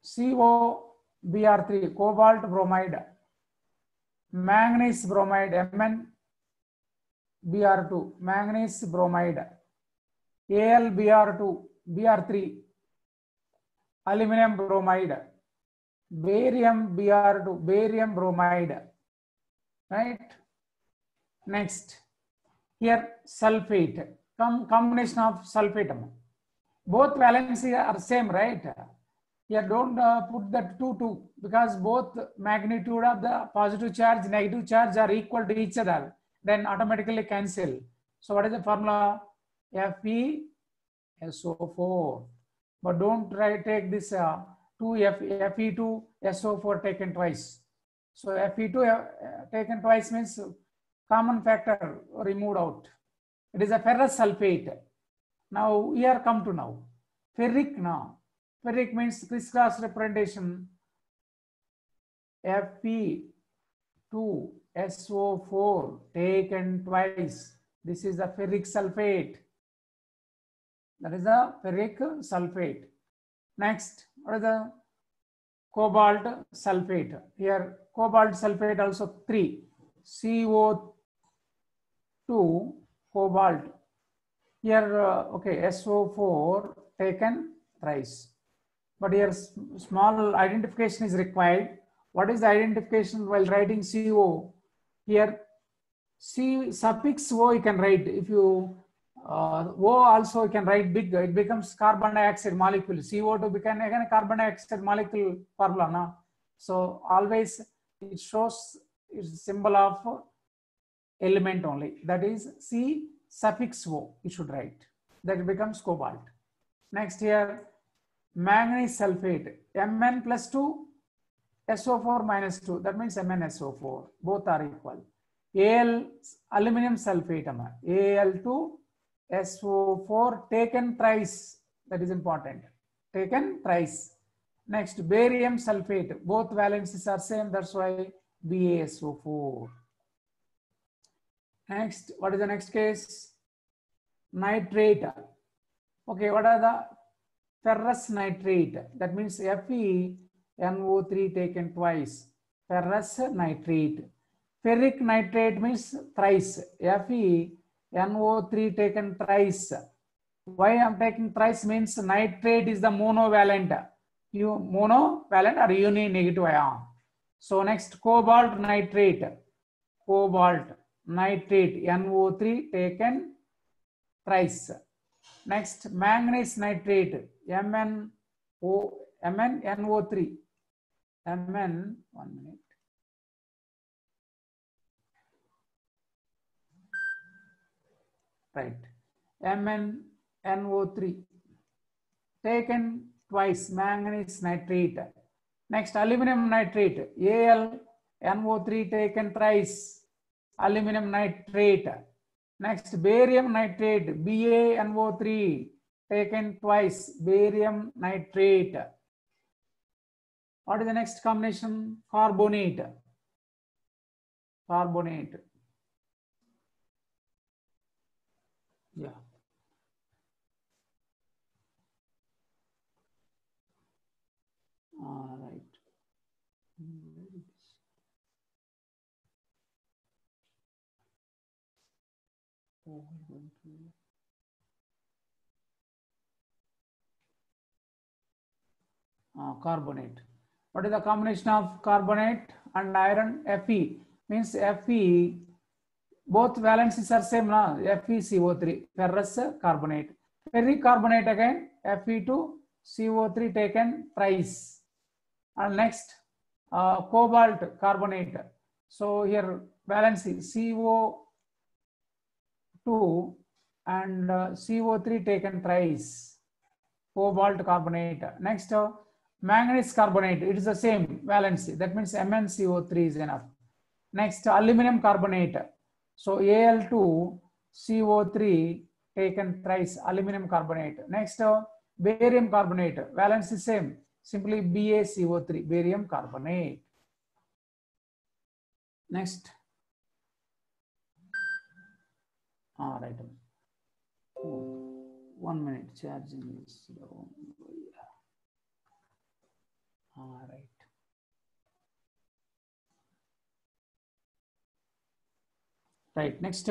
CoBr3. Cobalt bromide. Manganese bromide. MnBr2. Manganese bromide. AlBr2. Br3, aluminum bromide, barium Br2, barium bromide, right? Next, here sulfate, combination of sulfate. Both valency are same, right? Here don't put that 2 because both magnitude of the positive charge, negative charge are equal to each other. Then automatically cancel. So what is the formula? FeSO4. But don't take this Fe2SO4 taken twice. So Fe2 taken twice means common factor removed out. It is a ferrous sulfate. Now here come to now. Ferric now. Ferric means crisscross representation. Fe2SO4 taken twice. This is the ferric sulfate. That is the ferric sulfate. Next, what is the cobalt sulfate? Here, cobalt sulfate also 3. CO2 cobalt. Here, okay, SO4 taken thrice. But here, small identification is required. What is the identification while writing CO? Here, C suffix O you can write. If you O also you can write big, it becomes carbon dioxide molecule. CO2 become again a carbon dioxide molecule formula. No? So always it shows its symbol of element only. That is C suffix O you should write. That becomes cobalt. Next here, manganese sulfate. Mn plus 2, SO4 minus 2. That means MnSO4. Both are equal. Al aluminum sulfate. Al2SO4 taken thrice. That is important. Taken thrice. Next, barium sulfate. Both valencies are same. That's why BaSO4. Next, what is the next case? Nitrate. Okay, what are the ferrous nitrate? That means FeNO3 taken twice. Ferrous nitrate. Ferric nitrate means thrice. FeNO3 taken thrice. Why I am taking thrice means nitrate is the monovalent. Monovalent or uni-negative ion. So next, cobalt nitrate. Cobalt nitrate, NO3 taken thrice. Next, manganese nitrate, MnNO3. Mn, 1 minute. Right. MnNO3 taken twice, manganese nitrate. Next, aluminum nitrate, AlNO3 taken thrice, aluminum nitrate. Next, barium nitrate, BaNO3 taken twice, barium nitrate. What is the next combination? Carbonate. Carbonate. Yeah. All right. Carbonate. What is the combination of carbonate and iron? Fe means Fe. Both valencies are same now. FeCO3, ferrous carbonate. Ferric carbonate again, Fe2CO3 taken thrice. And next, cobalt carbonate. So here valency CO2 and CO3 taken thrice. Cobalt carbonate. Next, manganese carbonate. It is the same valency. That means MnCO3 is enough. Next, aluminum carbonate. So Al2CO3 taken thrice, aluminum carbonate. Next, barium carbonate. Valence is same. Simply BaCO3, barium carbonate. Next. All right. 1 minute, charging is low. All right. Right. Next,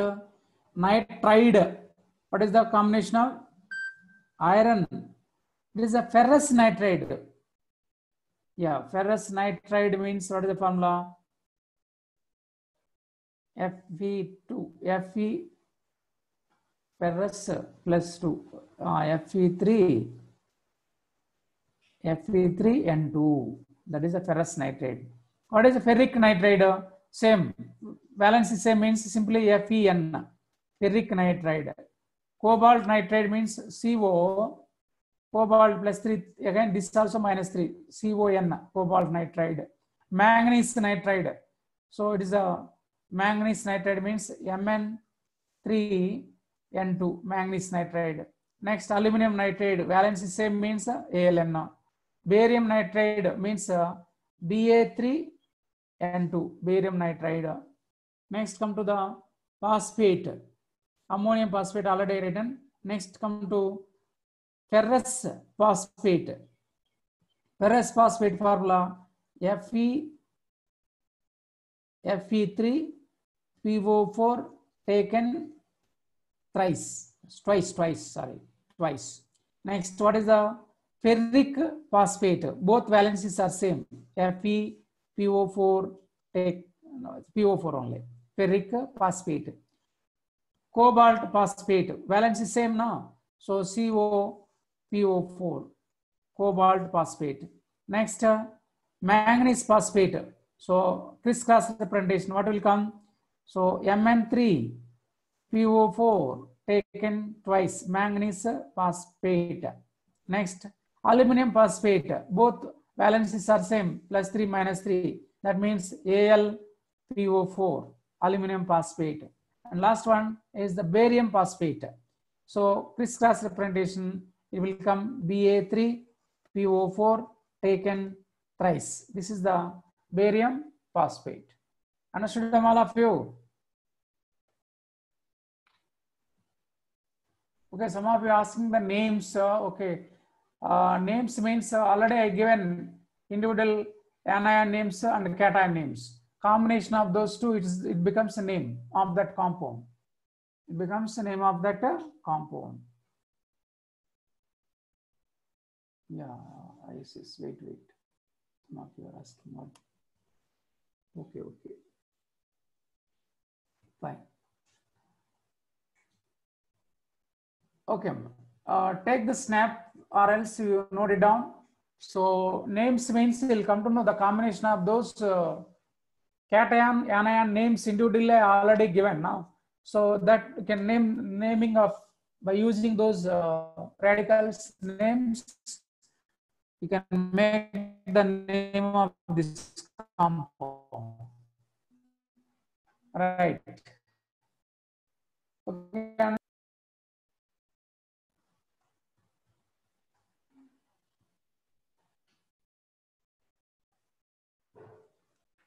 nitride. What is the combination of iron? It is a ferrous nitride. Yeah, ferrous nitride means what is the formula? Fe2, Fe ferrous plus 2, Fe3 N2. That is a ferrous nitride. What is a ferric nitride? Same. Valence is same, means simply Fen, ferric nitride. Cobalt nitride means CO, cobalt plus 3, again this is also minus 3, CON, cobalt nitride. Manganese nitride, so it is a manganese nitride means Mn3N2, manganese nitride. Next, aluminum nitride, valency same means ALN. Barium nitride means Ba3N2, barium nitride. Next, come to the phosphate, ammonium phosphate already written. Next, come to ferrous phosphate. Ferrous phosphate formula Fe3PO4 taken twice. Next, what is the ferric phosphate? Both valencies are same. FePO4 take no, PO4 only. Ferric phosphate. Cobalt phosphate, valency same now. So COPO4, cobalt phosphate. Next, manganese phosphate. So crisscross representation, what will come? So Mn3PO4 taken twice, manganese phosphate. Next, aluminum phosphate, both valencies are same, plus 3 minus 3. That means AlPO4, aluminum phosphate. And last one is the barium phosphate. So crisscross representation, it will come Ba3PO4 taken thrice. This is the barium phosphate. Understood, all of you? Okay, some of you asking the names. Okay, names means already I given individual anion names and cation names. Combination of those two, it becomes a name of that compound. It becomes the name of that compound. Yeah, I see. Wait. Not you are asking what. Okay. Fine. Okay. Take the snap or else you note it down. So names means you'll come to know the combination of those cation, anion names individually already given now. So that you can naming of by using those radicals names, you can make the name of this compound. Right. Okay.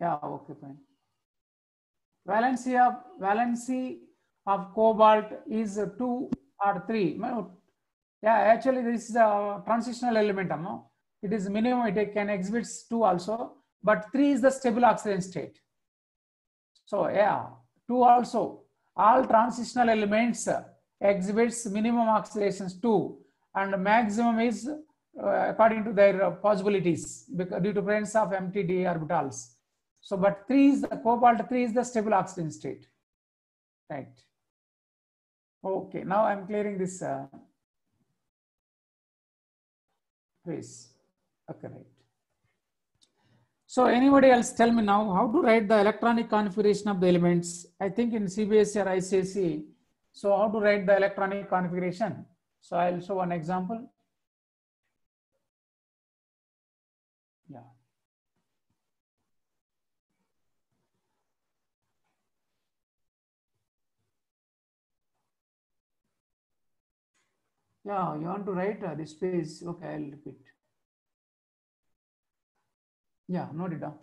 Yeah, okay, fine. Valency of cobalt is 2 or 3. Yeah, actually this is a transitional element. No? It is minimum, it can exhibit 2 also, but 3 is the stable oxidation state. So yeah, 2 also. All transitional elements exhibits minimum oxidations 2 and maximum is according to their possibilities because due to presence of empty d orbitals. So, but 3 is the cobalt 3 is the stable oxidation state, right? Okay, now I'm clearing this phase. Okay, right. So, anybody else tell me now how to write the electronic configuration of the elements? I think in CBSE or ICSE. So, how to write the electronic configuration? So, I'll show one example. Yeah. Yeah, you want to write this page. Okay, I'll repeat. Yeah, note it down.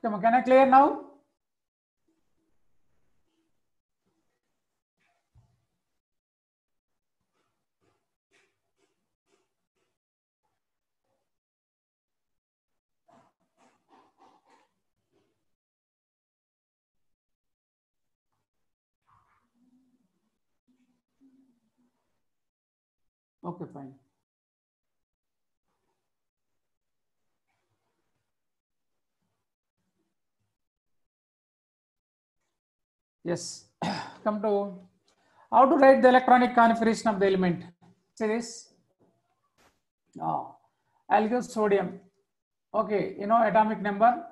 Come on, can I clear now? Okay, fine. Yes. Come to how to write the electronic configuration of the element. See this? Oh, I'll give sodium. Okay, you know atomic number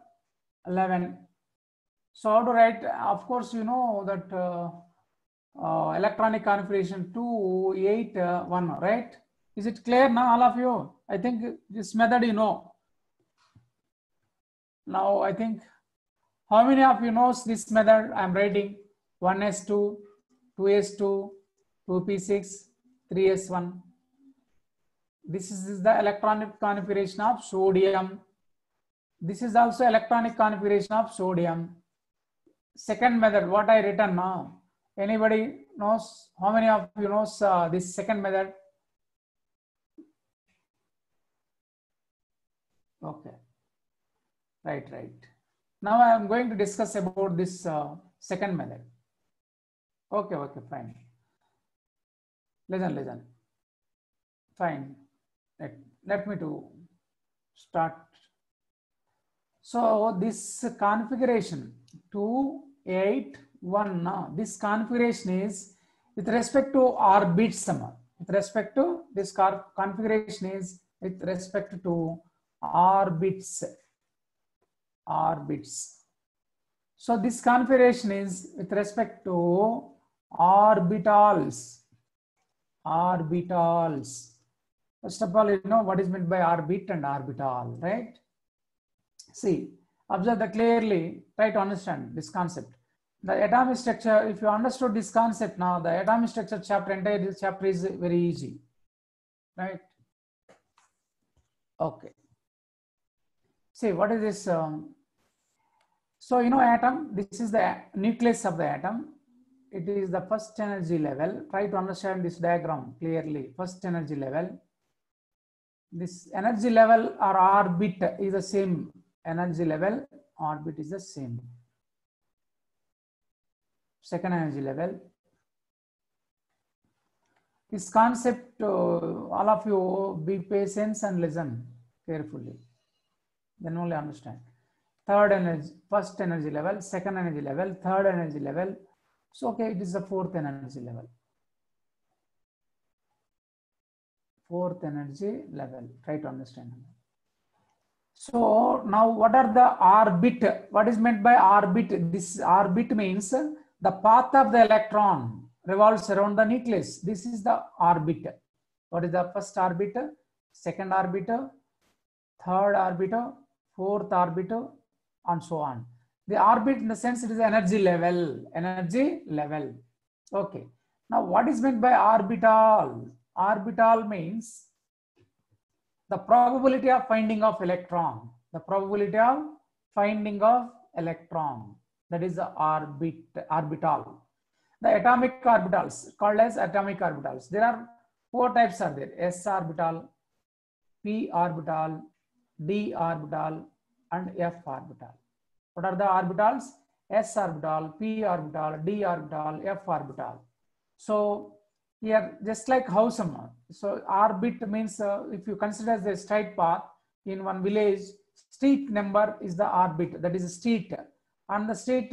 11. So how to write? Of course, you know that electronic configuration 281, right? Is it clear now, all of you? I think this method you know. Now I think how many of you knows this method? I'm writing 1s2, 2s2, 2p6, 3s1. This is the electronic configuration of sodium. This is also electronic configuration of sodium. Second method, what I written now. Anybody knows? How many of you knows this second method? Okay, right. Now I am going to discuss about this second method. Okay, fine. Listen. Fine. Let me to start. So this configuration 281, this configuration is with respect to orbits. With respect to this configuration is with respect to orbits. So this configuration is with respect to orbitals. First of all, you know what is meant by orbit and orbital, right? See, observe that clearly, try to understand this concept. The atomic structure, if you understood this concept now, the atomic structure chapter, entire chapter is very easy, right? Okay. See, what is this? So, you know, atom, this is the nucleus of the atom. It is the first energy level. Try to understand this diagram clearly. First energy level. This energy level or orbit is the same. Energy level, orbit is the same. Second energy level. This concept, all of you be patient and listen carefully. Then only understand. Third energy, first energy level, second energy level, third energy level. So, okay, it is the fourth energy level. Fourth energy level. Try to understand. So now what are the orbit? What is meant by orbit? This orbit means the path of the electron revolves around the nucleus. This is the orbit. What is the first orbit? Second orbit, third orbit, fourth orbit, and so on. The orbit in the sense it is energy level. Okay. Now what is meant by orbital? Orbital means the probability of finding of electron. The probability of finding of electron. That is the orbital. The atomic orbitals called as atomic orbitals. There are four types are there. S orbital, P orbital, D orbital, and F orbital. What are the orbitals? S orbital, P orbital, D orbital, F orbital. So here, just like house. So orbit means if you consider the straight path in one village, street number is the orbit. That is a street, and the street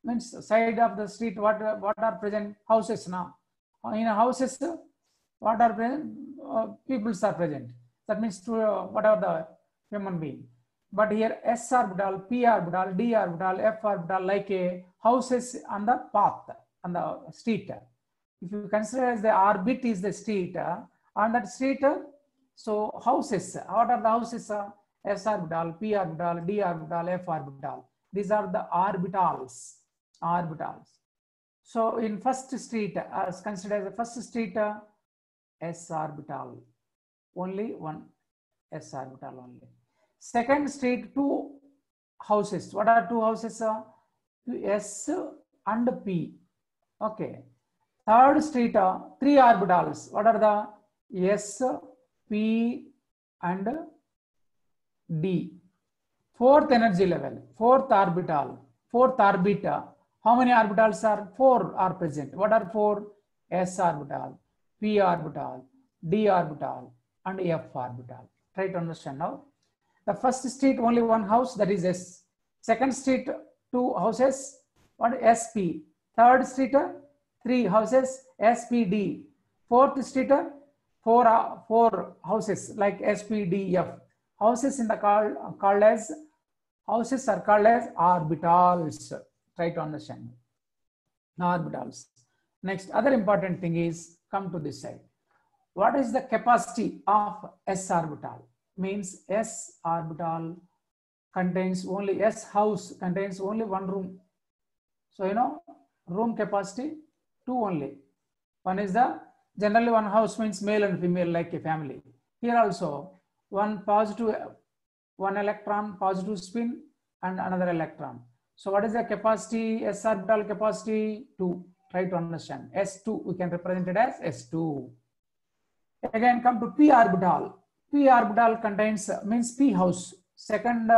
means side of the street. What are present? Houses now. In houses, what are present? Peoples are present. That means to what are the human being. But here S orbital, P orbital, D orbital, F orbital, like a houses on the path, on the street. If you consider as the orbit is the street, on that street, so houses, what are the houses? S orbital, P orbital, D orbital, F orbital. These are the orbitals. So in first street, as considered as the first street, S orbital, only one S orbital only. Second street, two houses. What are two houses? S and P. Okay. Third street, three orbitals. What are the S, P, and D? Fourth energy level, fourth orbital, fourth orbit. How many orbitals are? Four are present. What are four? S orbital, P orbital, d orbital, and f orbital. Try to understand now. The first state only one house, that is S. Second state two houses, what SP. Third state three houses, SPD. Fourth state four houses like SPDF. Houses in the called as houses are called as orbitals. Try to understand orbitals. Next, other important thing is come to this side. What is the capacity of S orbital? Means S orbital contains only, S house contains only one room. So you know, room capacity two only. One is the, generally one house means male and female like a family. Here also one positive, one electron positive spin and another electron. So what is the capacity, S orbital capacity? 2. Try to understand. S2, we can represent it as S2. Again come to P orbital. P orbital contains, means P house. Second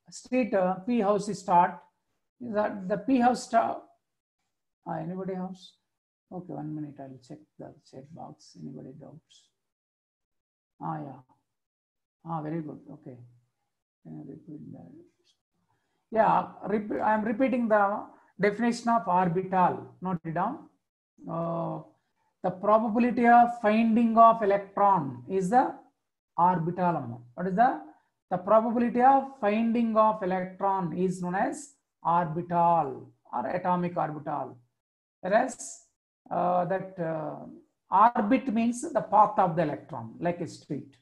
state P house is start. The P house start. Anybody house? Okay, 1 minute. I'll check the chat box. Anybody doubts? Yeah. Very good. Okay. Yeah, I am repeating the definition of orbital. Note it down. The probability of finding of electron is the orbital. What is the probability of finding of electron is known as orbital or atomic orbital. Whereas orbit means the path of the electron, like a street.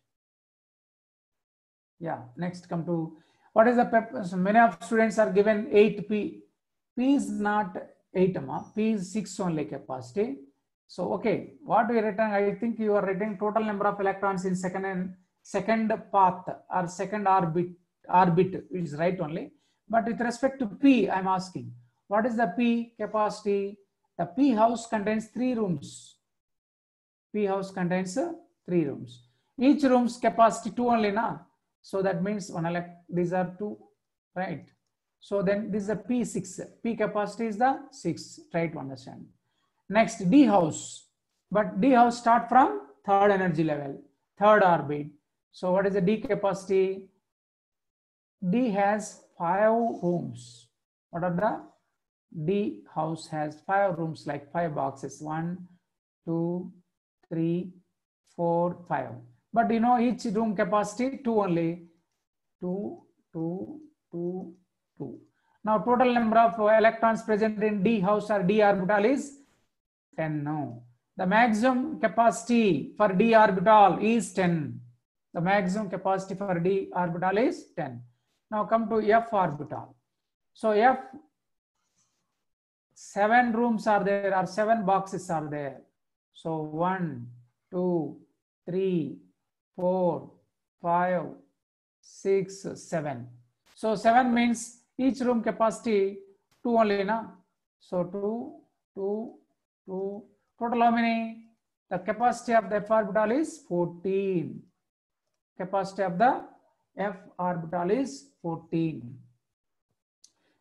Yeah. Next, come to what is the so many of students are given 8p. P is not 8, P is 6 only capacity. So okay, what we written? I think you are writing total number of electrons in second path or second orbit is right only. But with respect to P, I am asking, what is the P capacity? The P house contains 3 rooms. P house contains 3 rooms. Each room's capacity 2 only, na? So that means these are 2, right? So then this is a P6. P capacity is the 6. Try to understand. Next, D house. But D house start from third energy level, third orbit. So what is the D capacity? D has 5 rooms. What are the? D house has 5 rooms, like 5 boxes. 1, 2, 3, 4, 5. But you know, each room capacity 2 only. 2, 2, 2, 2. Now total number of electrons present in D house or D orbital is 10. No. The maximum capacity for D orbital is 10. The maximum capacity for D orbital is 10. Now come to F orbital. So F, 7 rooms are there, or 7 boxes are there. So 1, 2, 3, 4, 5, 6, 7. So 7 means each room capacity 2 only, na? So 2, 2, 2. Total how many? The capacity of the F orbital is 14. Capacity of the F orbital is 14.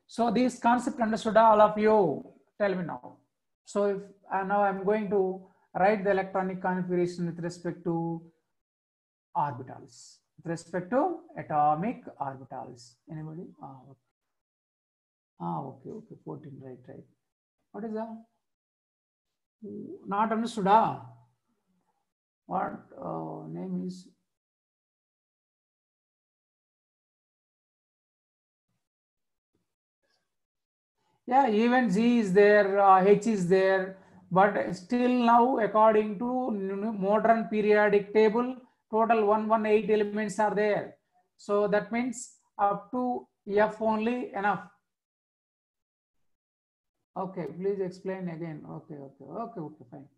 So this concept understood, all of you? Tell me now. So if now I'm going to write the electronic configuration with respect to orbitals, with respect to atomic orbitals. Anybody? Okay, 14, right. What is that? Not understood, What name is? Yeah, even G is there, H is there, but still now according to modern periodic table, total 118 elements are there. So that means up to F only enough. Okay, please explain again. Okay, fine.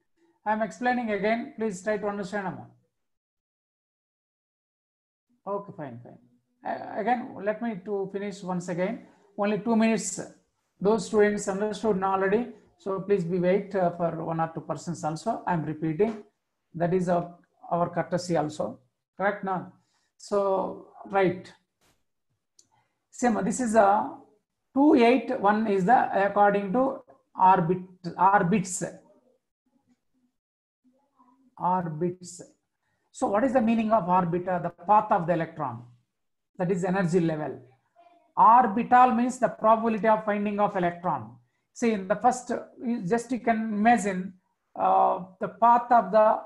I'm explaining again. Please try to understand. Okay, fine. Again, let me to finish once again. Only 2 minutes. Those students understood now already. So please be wait for 1 or 2 persons also. I'm repeating. That is our courtesy also. Correct now? So, right. Same. This is a 281 is the according to orbits. So what is the meaning of orbital? The path of the electron, that is energy level. Orbital means the probability of finding of electron. See, in the first, you can imagine the path of the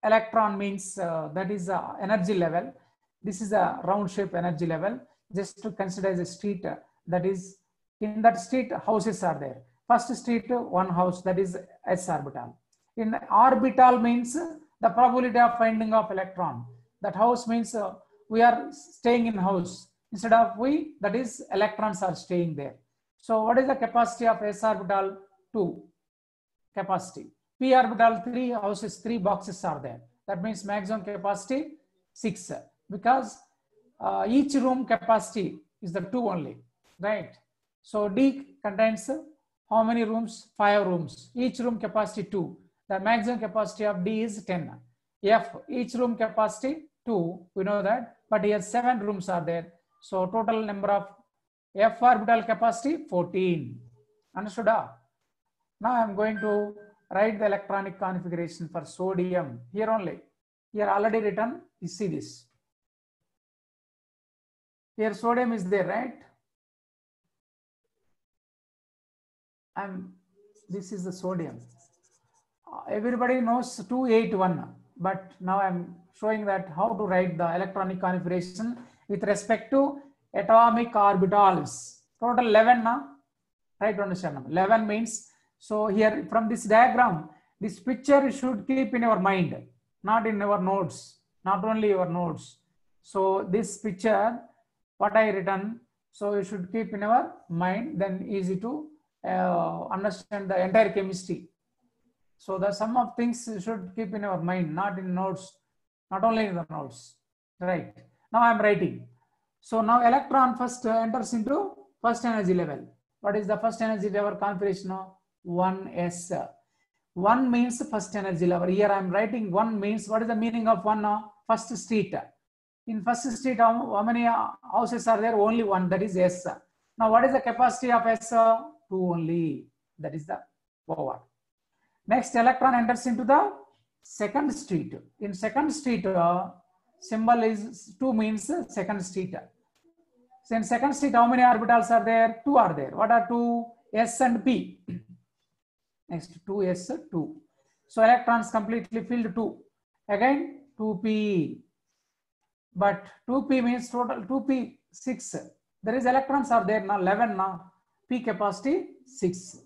electron means that is energy level. This is a round shape energy level. Just to consider as a street, that is, in that street houses are there. First street, one house, that is S orbital. In orbital means the probability of finding of electron. That house means we are staying in house. Instead of we, that is electrons are staying there. So what is the capacity of S orbital? 2 capacity. P orbital 3 houses, 3 boxes are there. That means maximum capacity 6, because each room capacity is the 2 only, right? So D contains how many rooms? 5 rooms. Each room capacity 2. The maximum capacity of D is 10. F, each room capacity 2, we know that, but here 7 rooms are there. So total number of F orbital capacity 14. Understood? Now I am going to write the electronic configuration for sodium. Here only. Here already written. You see this. Here sodium is there, right? This is the sodium. Everybody knows 281, but now I'm showing that how to write the electronic configuration with respect to atomic orbitals. Total 11 now. Right to understand. 11 means, so here from this diagram, this picture you should keep in your mind, not in your notes, not only your notes. So this picture, what I written, so you should keep in your mind, then easy to understand the entire chemistry. So the sum of things you should keep in your mind, not in notes, not only in the notes. Right. Now I'm writing. So now electron first enters into first energy level. What is the first energy level configuration? 1s. 1 means first energy level. Here I am writing 1 means, what is the meaning of 1? First street. In first street, how many houses are there? Only 1, that is S. Now what is the capacity of S? 2 only, that is the power. Next, electron enters into the second street. In second street, symbol is 2 means second street. So in second street, how many orbitals are there? 2 are there. What are 2? S and P. Next, 2s, 2. So electrons completely filled 2. Again, 2p. But 2p means total 2p 6. There is electrons are there now, 11 now. P capacity 6.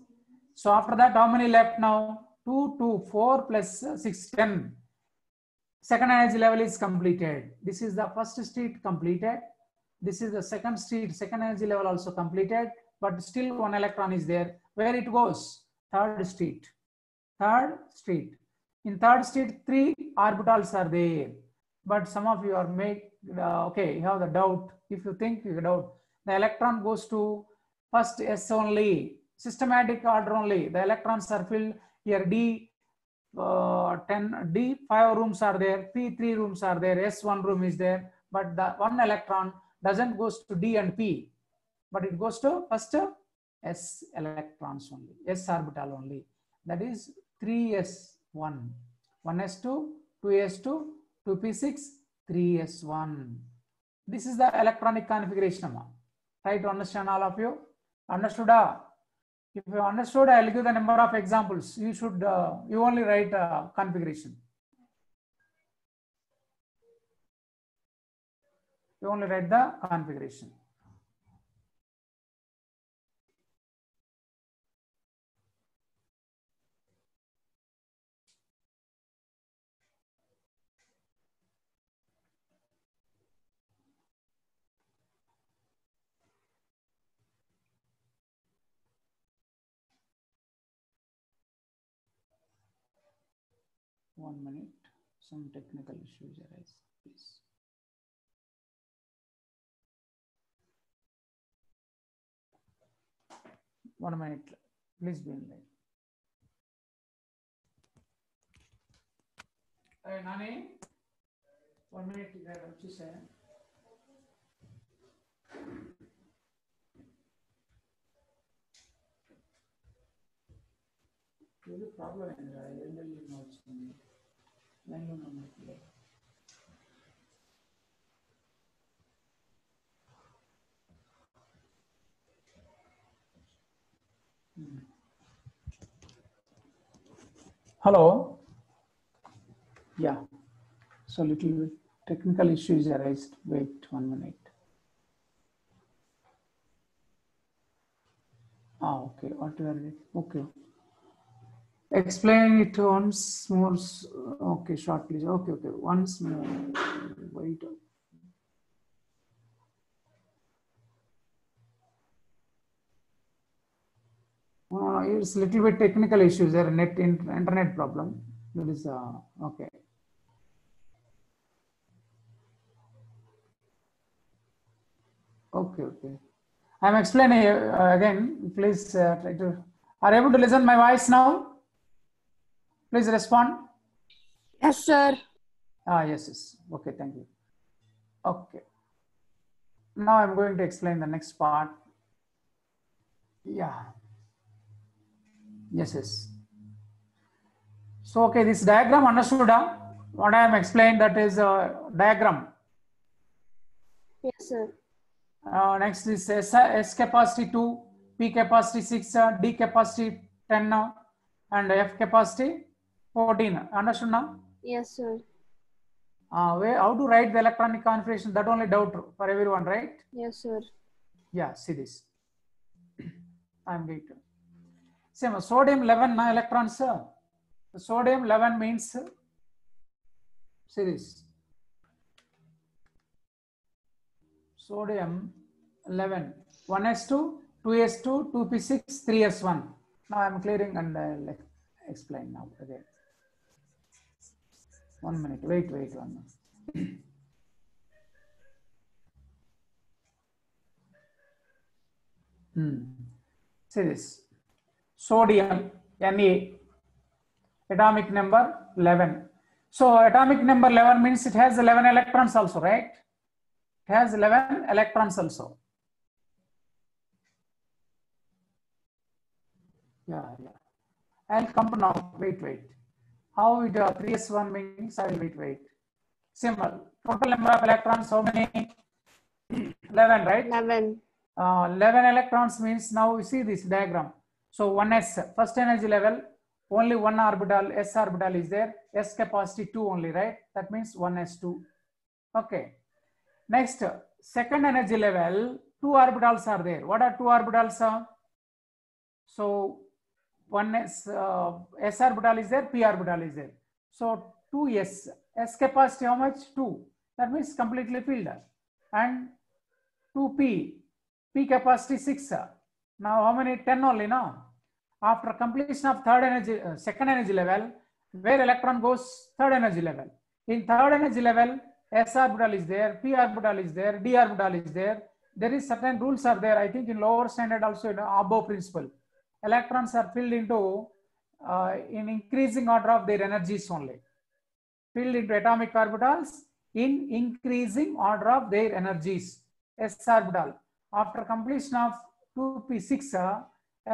So after that, how many left now? 2, 2, 4 plus 6, 10. Second energy level is completed. This is the first street completed. This is the second street, second energy level also completed, but still 1 electron is there. Where it goes? Third street. Third street. In third street, 3 orbitals are there. But some of you are okay, you have the doubt. If you think you doubt, the electron goes to first S only, systematic order only. The electrons are filled here. D 10, D 5 rooms are there, P 3 rooms are there, S 1 room is there, but the 1 electron doesn't goes to D and P, but it goes to first S electrons only, S orbital only. That is 3s1, 1s2, 2s2, 2p6, 3s1. This is the electronic configuration. Try to understand, all of you. Understood? If you understood, I'll give the number of examples. You should, you only write configuration. You only write the configuration. One minute, some technical issues arise, please. One minute, please be in line. Hey, Nani, 1 minute, what you say? There's a problem in the notes. Hello. Yeah. So little bit technical issues arised. Wait 1 minute. Okay. What were it? Okay. Explain it once more. Okay, short, please. Okay. Once more. Wait. It's little bit technical issues. There internet problem. That is okay. Okay. I'm explaining again. Please try to. Are you able to listen my voice now? Please respond. Yes, sir. Yes. Okay, thank you. Okay. Now I'm going to explain the next part. Yeah. Yes. So, okay, this diagram understood? What I am explaining, that is a diagram. Yes, sir. Next is S capacity 2, P capacity 6, D capacity 10, and F capacity 14. Understood now? Yes, sir. How to write the electronic configuration? That only doubt for everyone, right? Yes, sir. Yeah, see this. I'm going to. Same, sodium 11 electrons. Sodium 11 means, see this. Sodium 11, 1s2, 2s2, 2p6, 3s1. Now I'm clearing and I'll explain now again. 1 minute, wait 1 minute. See this. Sodium, Na, atomic number 11. So atomic number 11 means it has 11 electrons also, right? It has 11 electrons also. Yeah. I'll come to now. Wait. How it 3s1 means? I will wait. Simple. Total number of electrons, how many? 11, right? 11. 11 electrons means, now you see this diagram. So 1s, first energy level, only one orbital, s orbital is there. S capacity 2 only, right? That means 1s2. Okay. Next, second energy level, 2 orbitals are there. What are 2 orbitals? So one s orbital is there, p orbital is there. So 2s, s capacity how much? 2. That means completely filled. And 2p, p capacity 6. Now how many? 10 only now. After completion of second energy level, where electron goes? Third energy level. In third energy level, s orbital is there, p orbital is there, d orbital is there. There is certain rules are there. I think in lower standard also, above principle. Electrons are filled into in increasing order of their energies only. Filled into atomic orbitals in increasing order of their energies. S orbital. After completion of 2p6,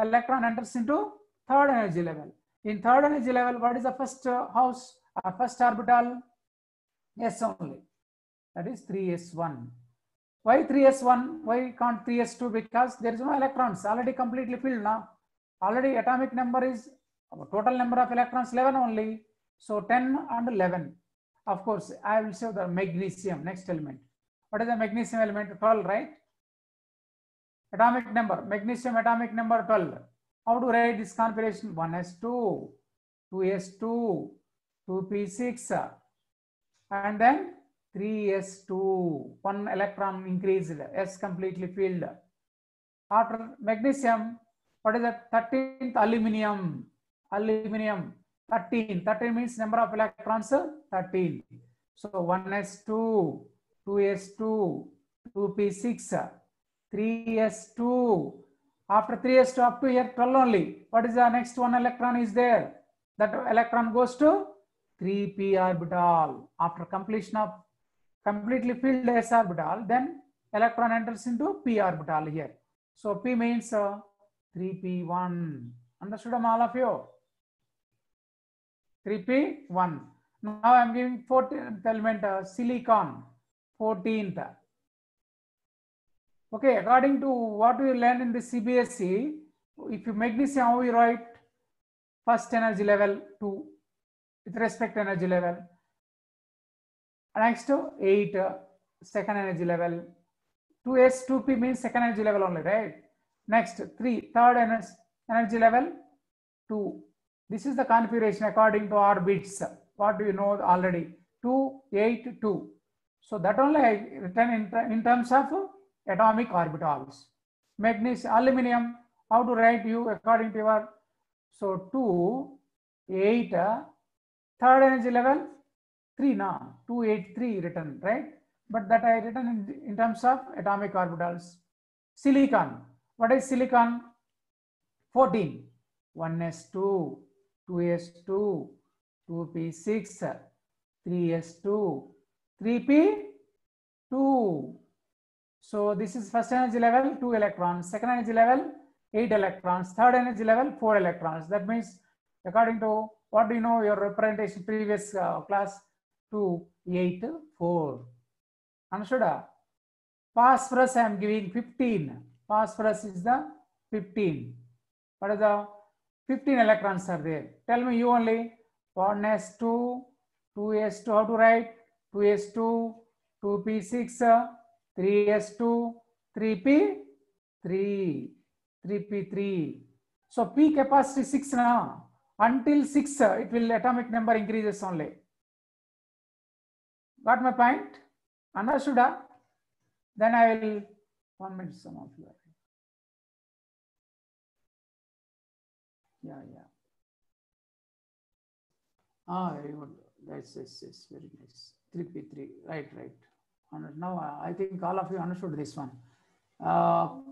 electron enters into third energy level. In third energy level, what is the first house? First orbital? S only. That is 3s1. Why 3s1? Why can't 3s2? Because there is no electrons. Already completely filled now. Already atomic number is, total number of electrons 11 only. So 10 and 11. Of course, I will show the magnesium, next element. What is the magnesium element? 12, right? Atomic number, magnesium atomic number 12. How to write this configuration? 1s2, 2s2, 2p6, and then 3s2. 1 electron increased, s completely filled. After magnesium, what is that? 13th aluminum. 13. 13 means number of electrons 13. So 1s2, 2s2, 2p6, 3s2. After 3s2 up to here 12 only. What is the next one electron is there? That electron goes to 3p orbital. After completion of completely filled s orbital, then electron enters into p orbital here. So p means 3p1. Understood, all of you? 3p1. Now I am giving 14th element, silicon, 14th. Okay, according to what we learned in the CBSE, If you magnesium, how we write? First energy level 2 with respect to energy level. Next 8, second energy level. 2s 2p means second energy level only, right? Next 3, third energy level 2. This is the configuration according to orbits. What do you know already? 2, 8, 2. So that only I written in terms of atomic orbitals. Magnesium, aluminum, how to write you according to your, so 2, 8, third energy level 3 now, 2, 8, 3 written, right? But that I written in terms of atomic orbitals. Silicon, what is silicon? 14, 1s2, 2s2, 2p6, 3s2, 3p2. So this is first energy level 2 electrons, second energy level 8 electrons, third energy level 4 electrons. That means according to what do you know your representation previous class 2, 8, 4. Understood? Phosphorus I am giving 15. Phosphorus is the 15. What is the 15 electrons are there? Tell me you only. 1s2, 2s2, how to write? 2s2, 2p6, 3s2, 3p3, 3p3. So p capacity 6 now. Until 6, it will atomic number increases only. Got my point? Understood? Then I will 1 minute some of you. Yeah. Very good. That's very nice. 3p3. Right. Now I think all of you understood this one.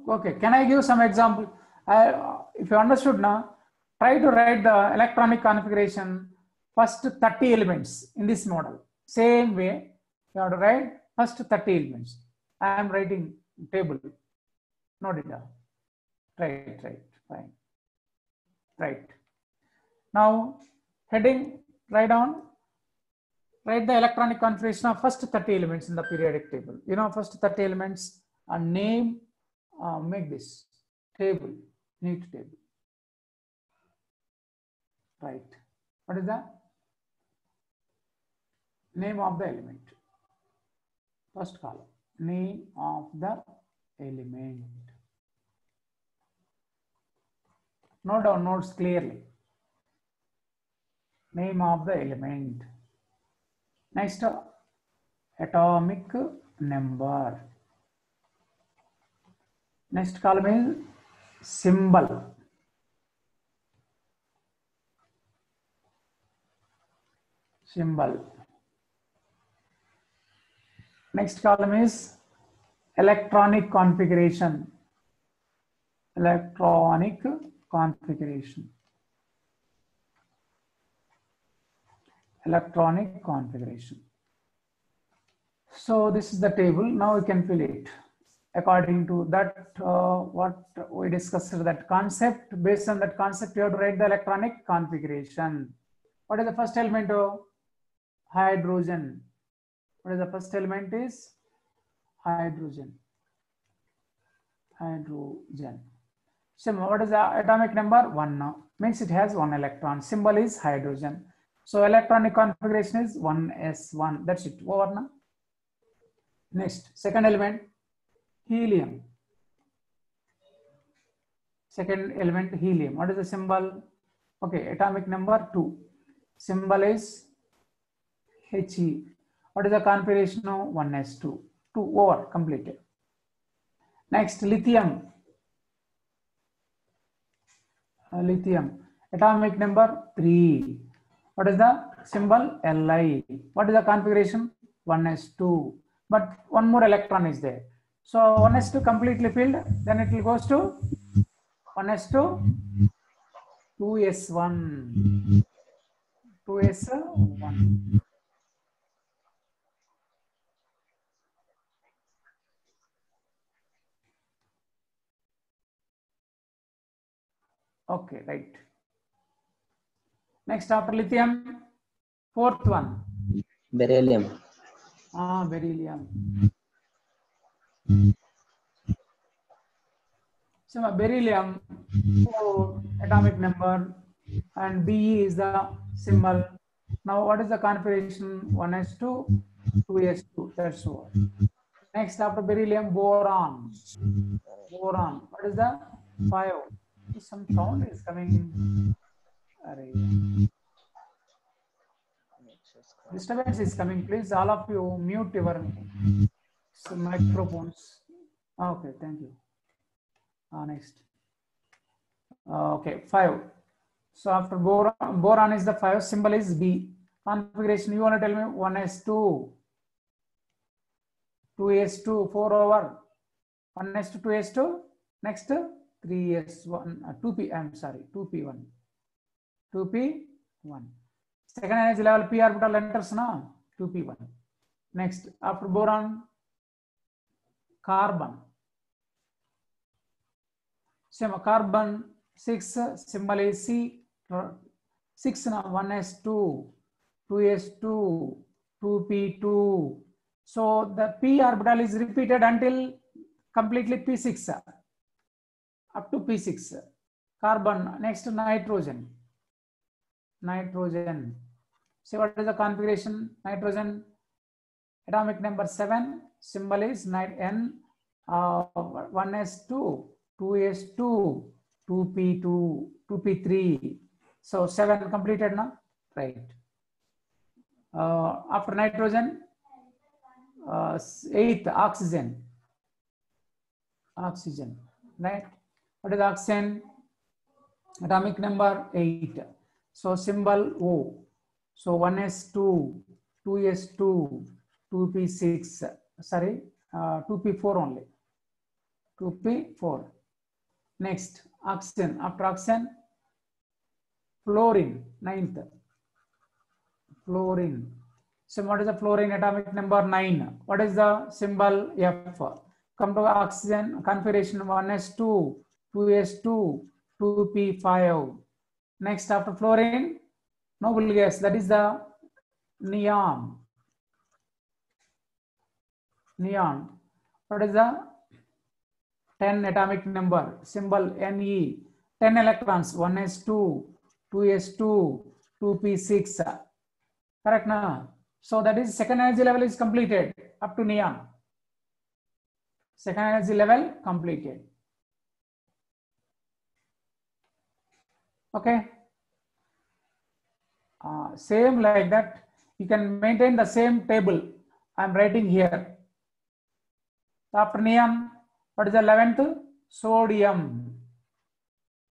Okay. Can I give some example? If you understood now, try to write the electronic configuration first 30 elements in this model. Same way, you have to write first 30 elements. I am writing table. Note it down. Right. Fine. Right. Now, heading, write the electronic configuration of first 30 elements in the periodic table. You know, first 30 elements are name, make this table, neat table. Right. What is the name of the element? First column, name of the element. Note down notes clearly. Name of the element. Next, atomic number. Next column is symbol. Next column is electronic configuration. So this is the table. Now we can fill it according to that what we discussed, that concept. Based on that concept, you have to write the electronic configuration. What is the first element? Hydrogen. What is the first element? Is hydrogen. So what is the atomic number? 1 now. Means it has 1 electron. Symbol is hydrogen. So electronic configuration is 1s1. That's it. Over now. Next, second element, helium. What is the symbol? Okay, atomic number 2. Symbol is He. What is the configuration? 1s2. 2 over, completed. Next, lithium. Atomic number 3. What is the symbol? Li. What is the configuration? 1s2. But one more electron is there. So 1s2 completely filled. Then it will goes to 1s2, 2s1. 2s1. Okay, right. Next, after lithium, fourth one. Beryllium. Beryllium. So beryllium, 4 atomic number, and Be is the symbol. Now, what is the configuration? 1s2, 2s2. That's all. Next, after beryllium, boron. Boron. What is the 5? Some sound is coming. Disturbance is coming. Please, all of you mute your microphones. Okay, thank you. Next. Okay, 5. So after boron is the 5, symbol is B. Configuration, you want to tell me 1s2, 2s2, 4 over 1s2, 2s2, next 3s1, 2p, I'm sorry, 2p1, 2p1. Second energy level, p orbital enters now, 2p1. Next, after boron, carbon. Same, carbon 6, symbol is C. 6 now, 1s2, 2s2, 2p2. So the p orbital is repeated until completely p6, up to p6. Carbon, next nitrogen. Nitrogen. See what is the configuration? Nitrogen, atomic number 7, symbol is N, 1s2, 2s2, 2p2, 2p3. So 7 completed now, right? After nitrogen, 8th, oxygen. Oxygen, right? What is oxygen? Atomic number 8. So symbol O. So 1s2, 2s2, 2p6. Sorry, 2p4 only. 2p4. Next, oxygen. After oxygen, fluorine, 9th. Fluorine. So what is the fluorine? Atomic number 9. What is the symbol? F. Come to oxygen configuration, 1s2, 2s2, 2p5. Next, after fluorine, noble gas, that is the neon. Neon. What is the 10 atomic number? Symbol Ne. 10 electrons, 1s2, 2s2, 2p6. Correct now? So that is second energy level is completed up to neon. Second energy level completed. Okay. Same like that. You can maintain the same table. I'm writing here. After neon, what is the 11th? Sodium.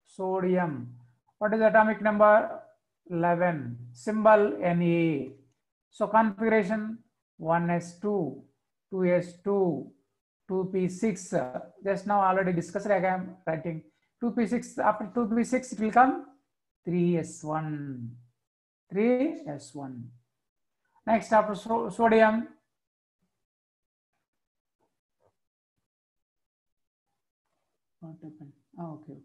Sodium. What is the atomic number? 11. Symbol Na. So configuration 1s2, 2s2, 2p6. Just now already discussed. I am writing 2p6. After 2p6, it will come 3s1. 3s1. Next, after sodium, what happened? Oh, okay.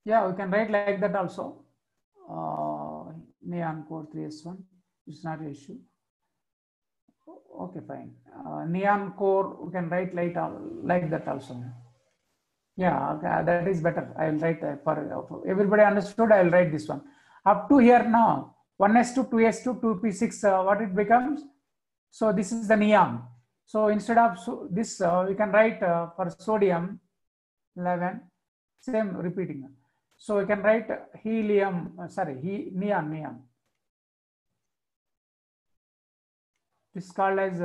Yeah, we can write like that also. Neon core 3s1. It's not an issue. Okay, fine. Neon core, we can write like that also. Yeah, okay, that is better. I will write for everybody understood. I will write this one. Up to here now, 1s2, 2s2, 2p6, what it becomes? So this is the neon. So instead of this, we can write for sodium 11, same repeating. So we can write helium, neon. This is called as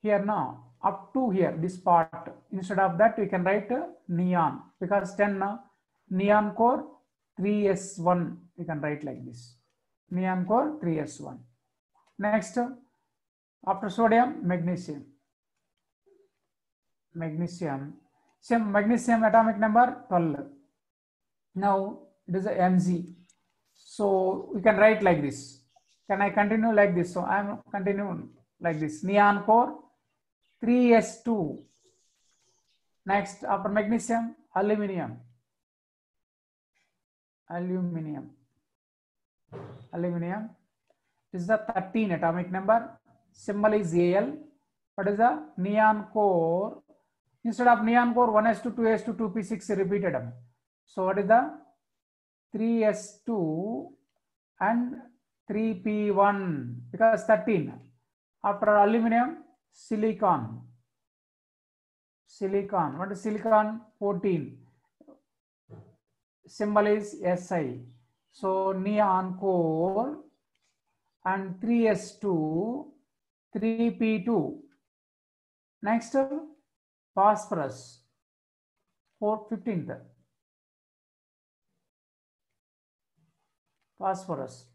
here now, up to here, this part. Instead of that, we can write neon, because 10 neon core 3s1, we can write like this. Neon core 3s1. Next, after sodium, magnesium. Magnesium. Same magnesium atomic number 12. Now it is a Mg. So we can write like this. Can I continue like this? So I am continuing like this. Neon core 3s2. Next, after magnesium, aluminium. Aluminium. This is the 13 atomic number. Symbol is Al. What is the neon core Instead of neon core, 1s2, 2s2, 2p6 repeated. So what is the 3s2 and 3p1 because 13. After aluminum, silicon. Silicon. What is silicon? 14. Symbol is Si. So neon core and 3s2, 3p2. Next, phosphorus. 15th. Phosphorus.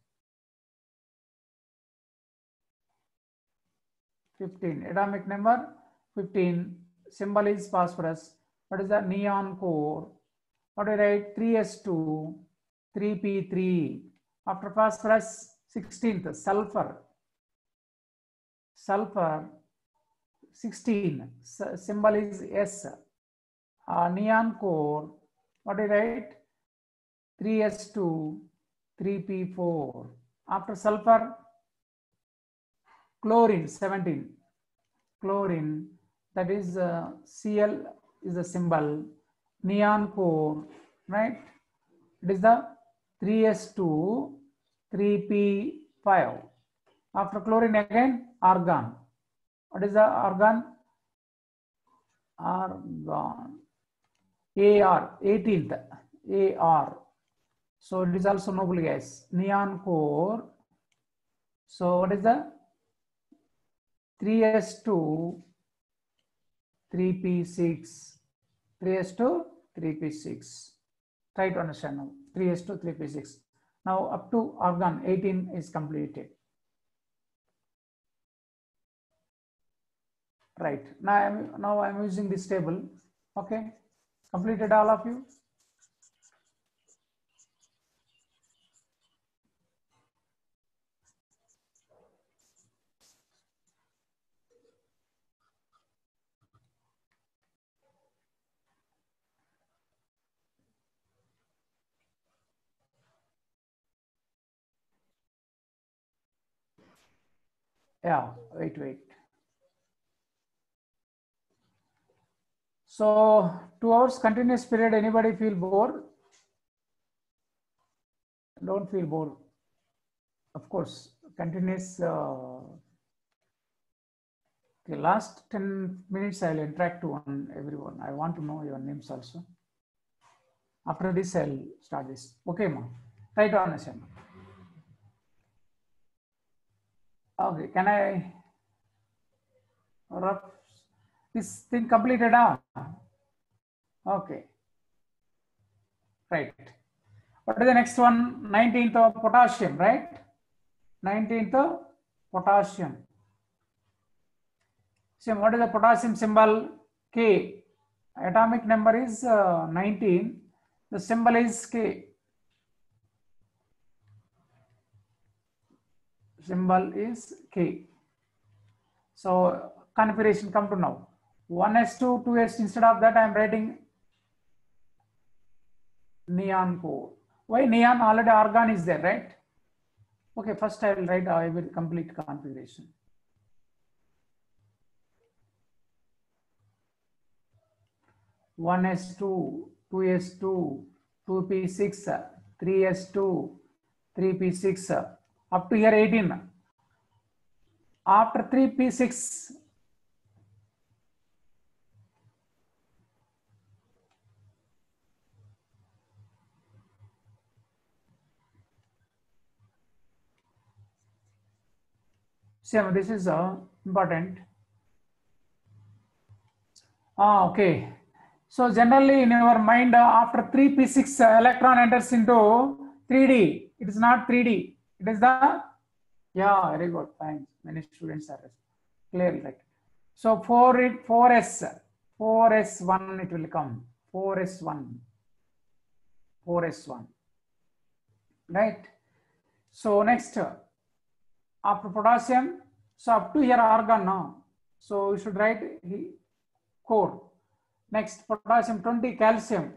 15. Atomic number 15. Symbol is phosphorus. What is the neon core? What do you write? 3s2, 3p3. After phosphorus, 16th. Sulfur. Sulfur. 16. Symbol is S. Neon core. What do you write? 3s2, 3p4. After sulfur, chlorine. 17. Chlorine. That is Cl is the symbol. Neon core, right? It is the 3s2, 3p5. After chlorine again, argon. What is the argon? Argon. Ar, 18th. Ar. So it is also noble gas. Neon core. So what is the 3s2, 3p6. 3s2, 3p6. Try to understand now. 3s2, 3p6. Now up to argon 18 is completed. Right. Now I'm using this table. Okay. Completed all of you? Yeah, wait. So 2 hours continuous period, anybody feel bored? Don't feel bored. Of course, continuous, the last 10 minutes I'll interact on everyone. I want to know your names also. After this, I'll start this. Okay, ma. Try to understand. Okay, can I rough this thing completed? Okay. Right. What is the next one? 19th of potassium, right? 19th of potassium. So what is the potassium symbol? K. Atomic number is 19. The symbol is K. Symbol is K. So configuration come to now. 1s2, 2s. Instead of that, I am writing neon core. Why neon? Already argon is there, right? Okay, first I will write every complete configuration. One s2, 2s2, 2p6, 3s2, 3p6, up to here 18. After 3p6, same, this is important. Okay. So generally in your mind, after 3p6 electron enters into 3D. It is not 3D. It is the, yeah, very good. Thanks. Many students are clearly right. So 4s1 it will come. 4s1. Right. So next, after potassium, so up to here argon now. So you should write core. Next, potassium 20, calcium.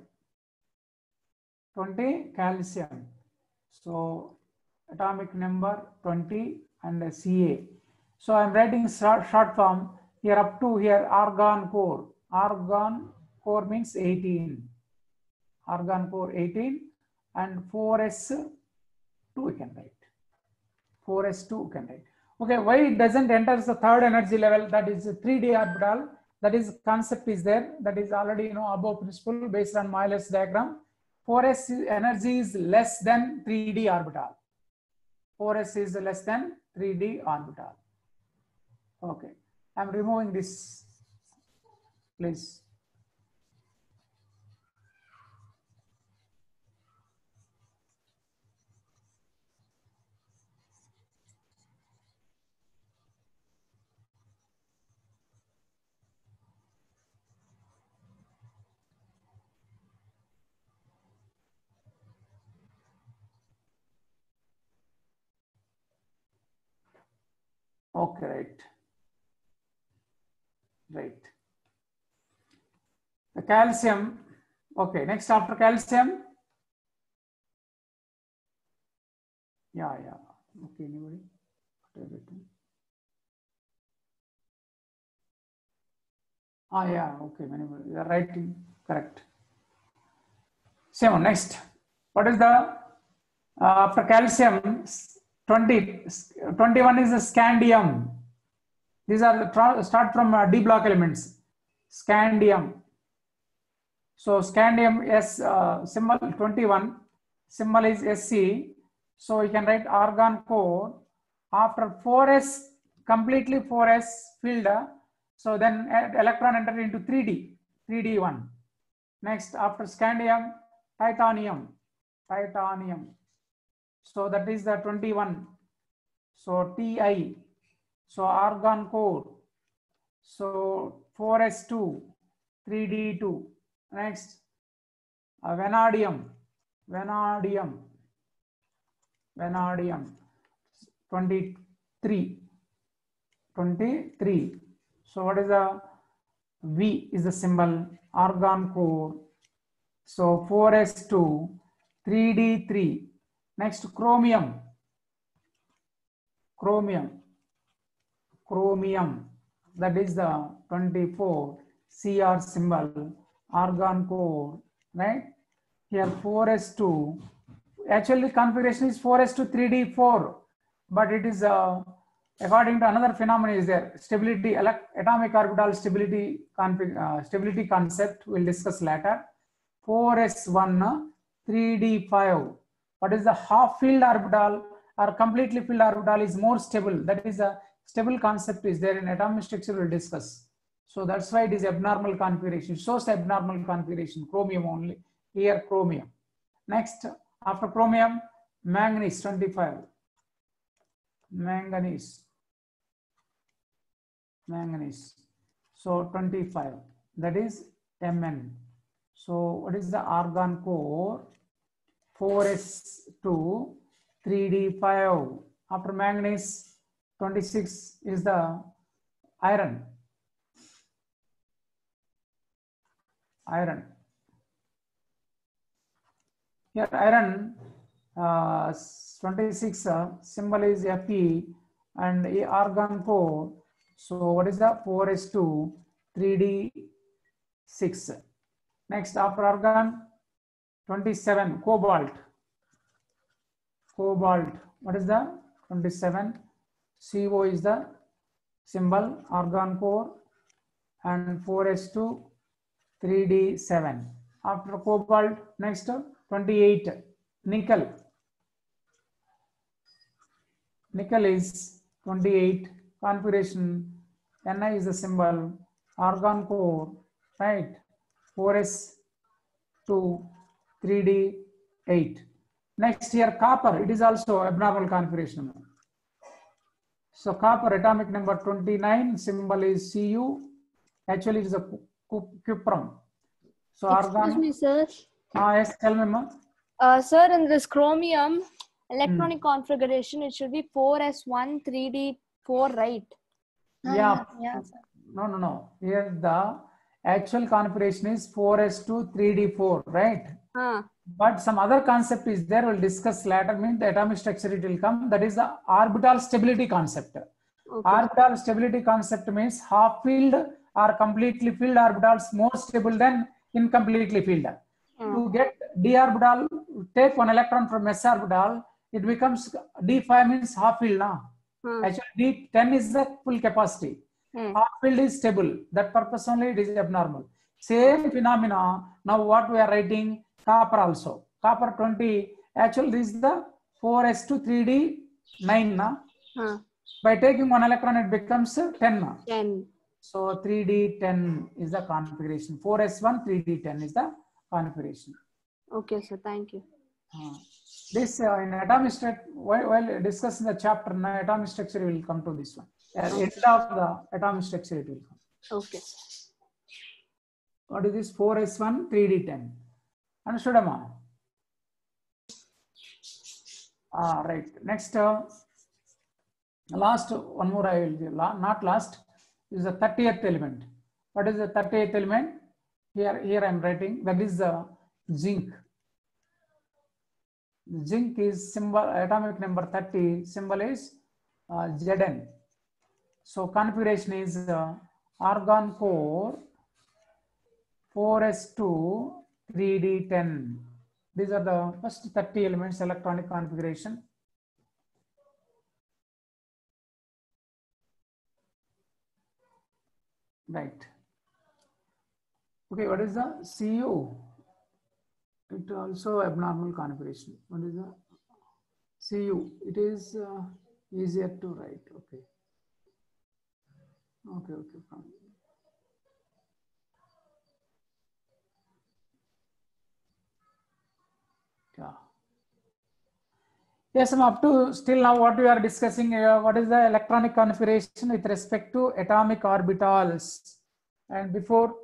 20 calcium. So atomic number 20 and Ca. So I'm writing short form here up to here argon core. Argon core means 18. Argon core 18 and 4s2 we can write. 4s2 we can write. Okay, why it doesn't enter the third energy level, that is 3d orbital, that is concept is there, that is already above principle based on Euler's diagram. 4s energy is less than 3d orbital. 4s is less than 3d orbital. Okay, I'm removing this, please. Okay, right. The calcium. Okay, next after calcium. Yeah. Okay, anybody? Yeah, okay, you are writing correct. Same. Next, what is the after calcium? 21 is the scandium. These are the start from D block elements. Scandium. So scandium S symbol 21. Symbol is Sc. So we can write argon core. After 4s, completely 4s filled. So then electron entered into 3D1. Next, after scandium, titanium. So that is the 21. So Ti. So argon core. So 4s2, 3d2. Next, vanadium. 23. So what is the V is the symbol, argon core. So 4s2, 3d3. Next, chromium. That is the 24, Cr symbol, argon core, right? Here 4s2. Actually, configuration is 4s2, 3d4, but it is according to another phenomenon is there. Stability, atomic orbital stability concept we'll discuss later. 4s1, 3d5. What is the half filled orbital or completely filled orbital is more stable. That is a stable concept is there in atomic structure we'll discuss. So that's why it is abnormal configuration. Shows abnormal configuration. Chromium only. Here chromium. Next, after chromium, manganese 25. Manganese. So 25. That is Mn. So what is the argon core? 4s2, 3d5. After manganese, 26 is the iron. Here iron 26 symbol is Fe and a argon core. So what is the 4s2, 3d6. Next, after argon, 27, cobalt. What is the 27? CO is the symbol, argon core, and 4s2, 3d7. After cobalt, next 28, nickel. Nickel is 28, configuration, Ni is the symbol, argon core, right? 4s2, 3d8. Next here, copper, it is also abnormal configuration. So copper atomic number 29, symbol is Cu. Actually, it is a cuprum. So Excuse me, sir. Yes, tell me, ma. Sir, in this chromium electronic configuration, it should be 4s1, 3d4, right? Yeah. Sir. No. Here the actual configuration is 4s2, 3d4, right? But some other concept is there. We'll discuss later. Means the atomic structure it will come. That is the orbital stability concept. Okay. Orbital stability concept means half filled are completely filled orbitals more stable than incompletely filled. To get d orbital, take one electron from s orbital, it becomes d5 means half filled now. Actually d10 is the full capacity. Half filled is stable. That purpose only it is abnormal. Same phenomena. Now what we are writing, copper also. Copper 20. Actually this is the 4s2 3d9 na. By taking one electron it becomes 10 na. 10. So 3d10 is the configuration. 4s1 3d10 is the configuration. Okay, sir. Thank you. This in atomic structure, while discussing the chapter, atomic structure will come to this one. At the end of the atomic structure it will come. Okay. What is this? 4s1 3d10. Understood, Amma? Right. Next, last one more I will give. Not last is the 30th element. What is the 30th element? Here I am writing. That is the zinc. Zinc is symbol, atomic number 30. Symbol is Zn. So configuration is argon core 4s2 3d10. These are the first 30 elements electronic configuration. Right. Okay, what is the Cu? It also abnormal configuration. What is the Cu? It is easier to write. Okay. Okay. Fine. Yeah. Yes, I'm up to still now what we are discussing. What is the electronic configuration with respect to atomic orbitals? And before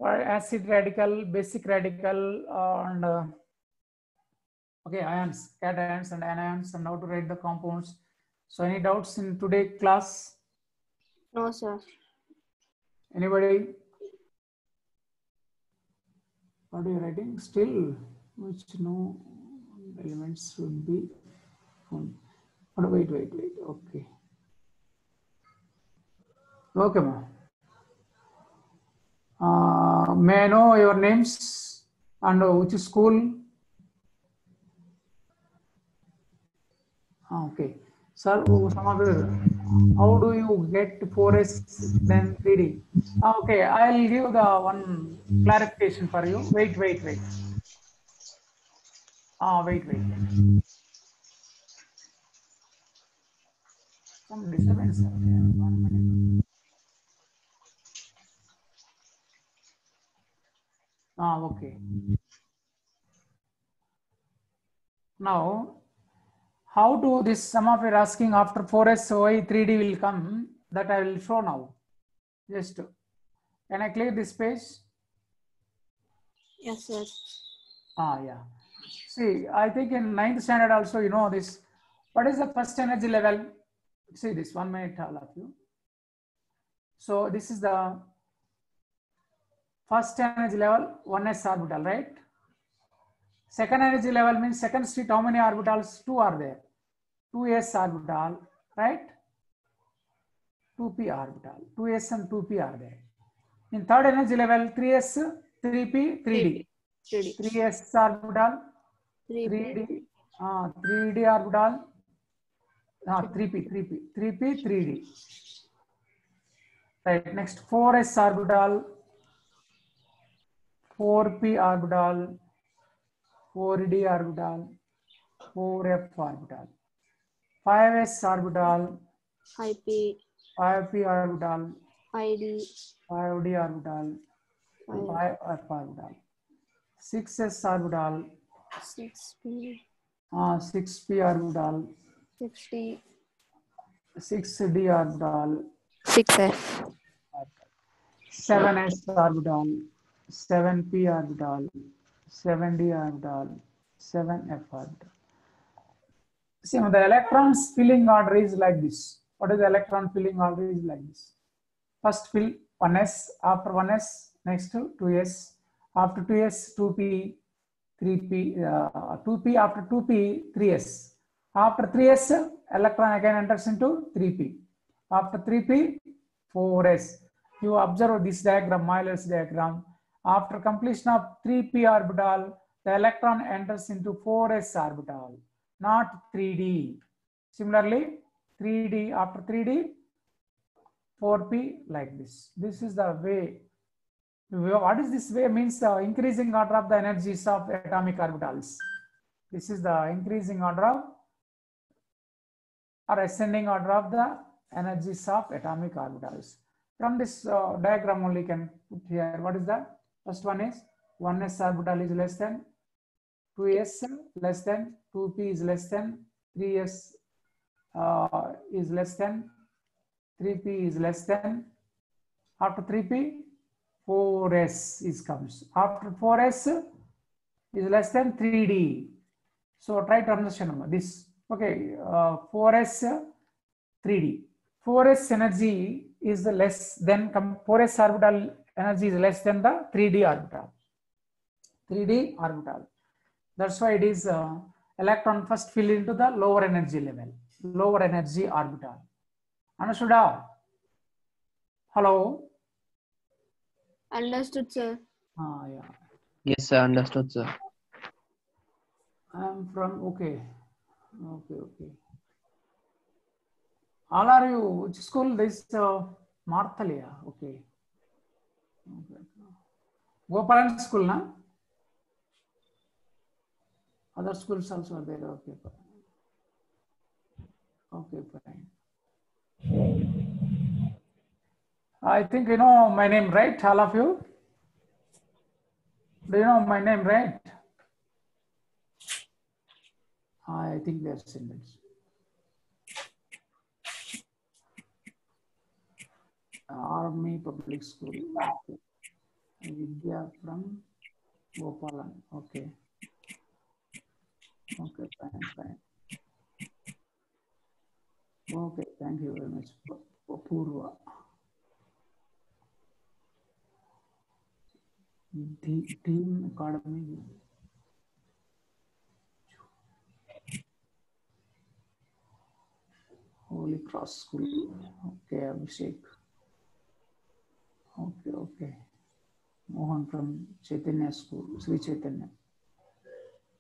acid radical, basic radical, and okay, ions, cations and anions, and how to write the compounds. So, any doubts in today's class? No, sir. Anybody? What are you writing? Still, which no elements should be found. Oh, wait. Okay. Okay, ma. May I know your names and which school? Okay. Sir, how do you get 4s then 3d? Okay, I'll give the one clarification for you. Wait. Wait. Some disturbance. 1 minute. Okay. Now, how do this, some of you are asking after 4s why 3d will come, that I will show now. Just, can I clear this page? Yes, sir. Yeah. See, I think in 9th standard also, you know this. What is the first energy level? See this, 1 minute all of you. So this is the first energy level, 1s orbital, right? Second energy level means second state, how many orbitals? 2 are there. 2s orbital, right? 2p orbital. 2s and 2p are there. In third energy level, 3s, 3p, 3d. 3s orbital, 3d, 3d orbital, 3p, 3d. Right. Next, 4s orbital, 4p orbital, 4d orbital, 4f orbital, 5s orbital, 5p, 5p orbital, 5d, 5d orbital, 5f orbital, 6s orbital, 6p, 6p orbital, 6d, 6d orbital, 6f, 7s orbital, 7p orbital, 7d orbital, 7f orbital. See, the electrons filling order is like this. What is the electron filling order is like this. First fill 1s, after 1s, next 2s, after 2s, 2p, 3p, 2p, after 2p, 3s. After 3s, electron again enters into 3p. After 3p, 4s. You observe this diagram, Euler's diagram. After completion of 3p orbital, the electron enters into 4s orbital, not 3d. Similarly, 3d, after 3d, 4p, like this. This is the way. What is this way? Means increasing order of the energies of atomic orbitals. This is the increasing order of or ascending order of the energies of atomic orbitals. From this diagram only can put here. What is that? First one is 1s orbital is less than 2s less than 2p is less than 3s is less than 3p is less than. After 3p 4s is comes. After 4s is less than 3d. So try to understand this. Okay, 4s 3d. 4s energy is less than 4s orbital energy is less than the 3d orbital. 3d orbital. That's why it is electron first fill into the lower energy level, lower energy orbital. Understood? Hello. Understood, sir. Yeah. Yes, sir. Understood, sir. I'm from okay. All are you? Which school? This Marthalia. Okay. Gopalan school, na? Other schools also are there. Okay. Okay, fine. I think you know my name, right? All of you? Do you know my name, right? I think they're students. Army Public School. Okay. Vidya from Gopalan. Okay. Okay, fine. Okay, thank you very much. Purva. Team Academy. Holy Cross School. Okay, Abhishek. Okay. Mohan from Chaitanya School, Sri Chaitanya,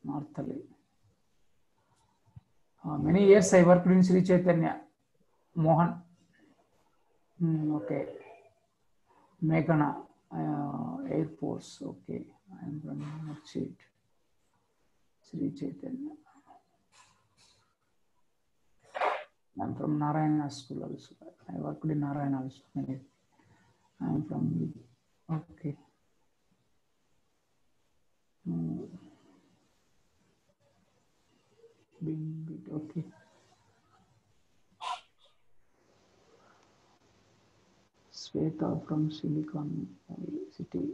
Marthali. Many years I worked in Sri Chaitanya. Mohan. Okay. Meghana, Air Force. Okay. I am from Marchit. Sri Chaitanya. I am from Narayana School also. I worked in Narayana also. I am from. Okay. Okay. Sweta from Silicon Valley City,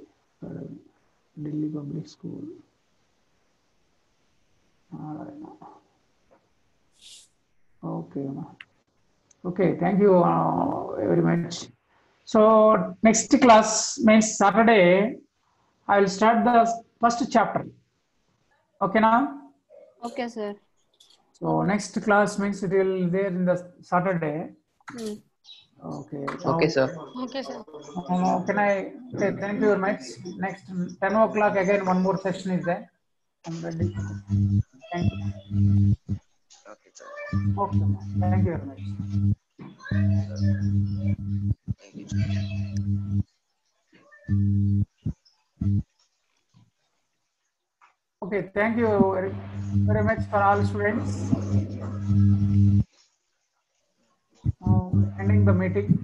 Delhi Public School. Okay. Okay, thank you very much. So next class means Saturday, I will start the first chapter. Okay now? Okay, sir. So next class means it will there in the Saturday. Okay. Okay, sir. Okay, sir. Can I say thank you very much. Next 10 o'clock again one more session is there. I'm ready. Thank you. Okay, sir. Okay. Thank you very much. Thank you. Okay, thank you very much for all students. Now ending the meeting.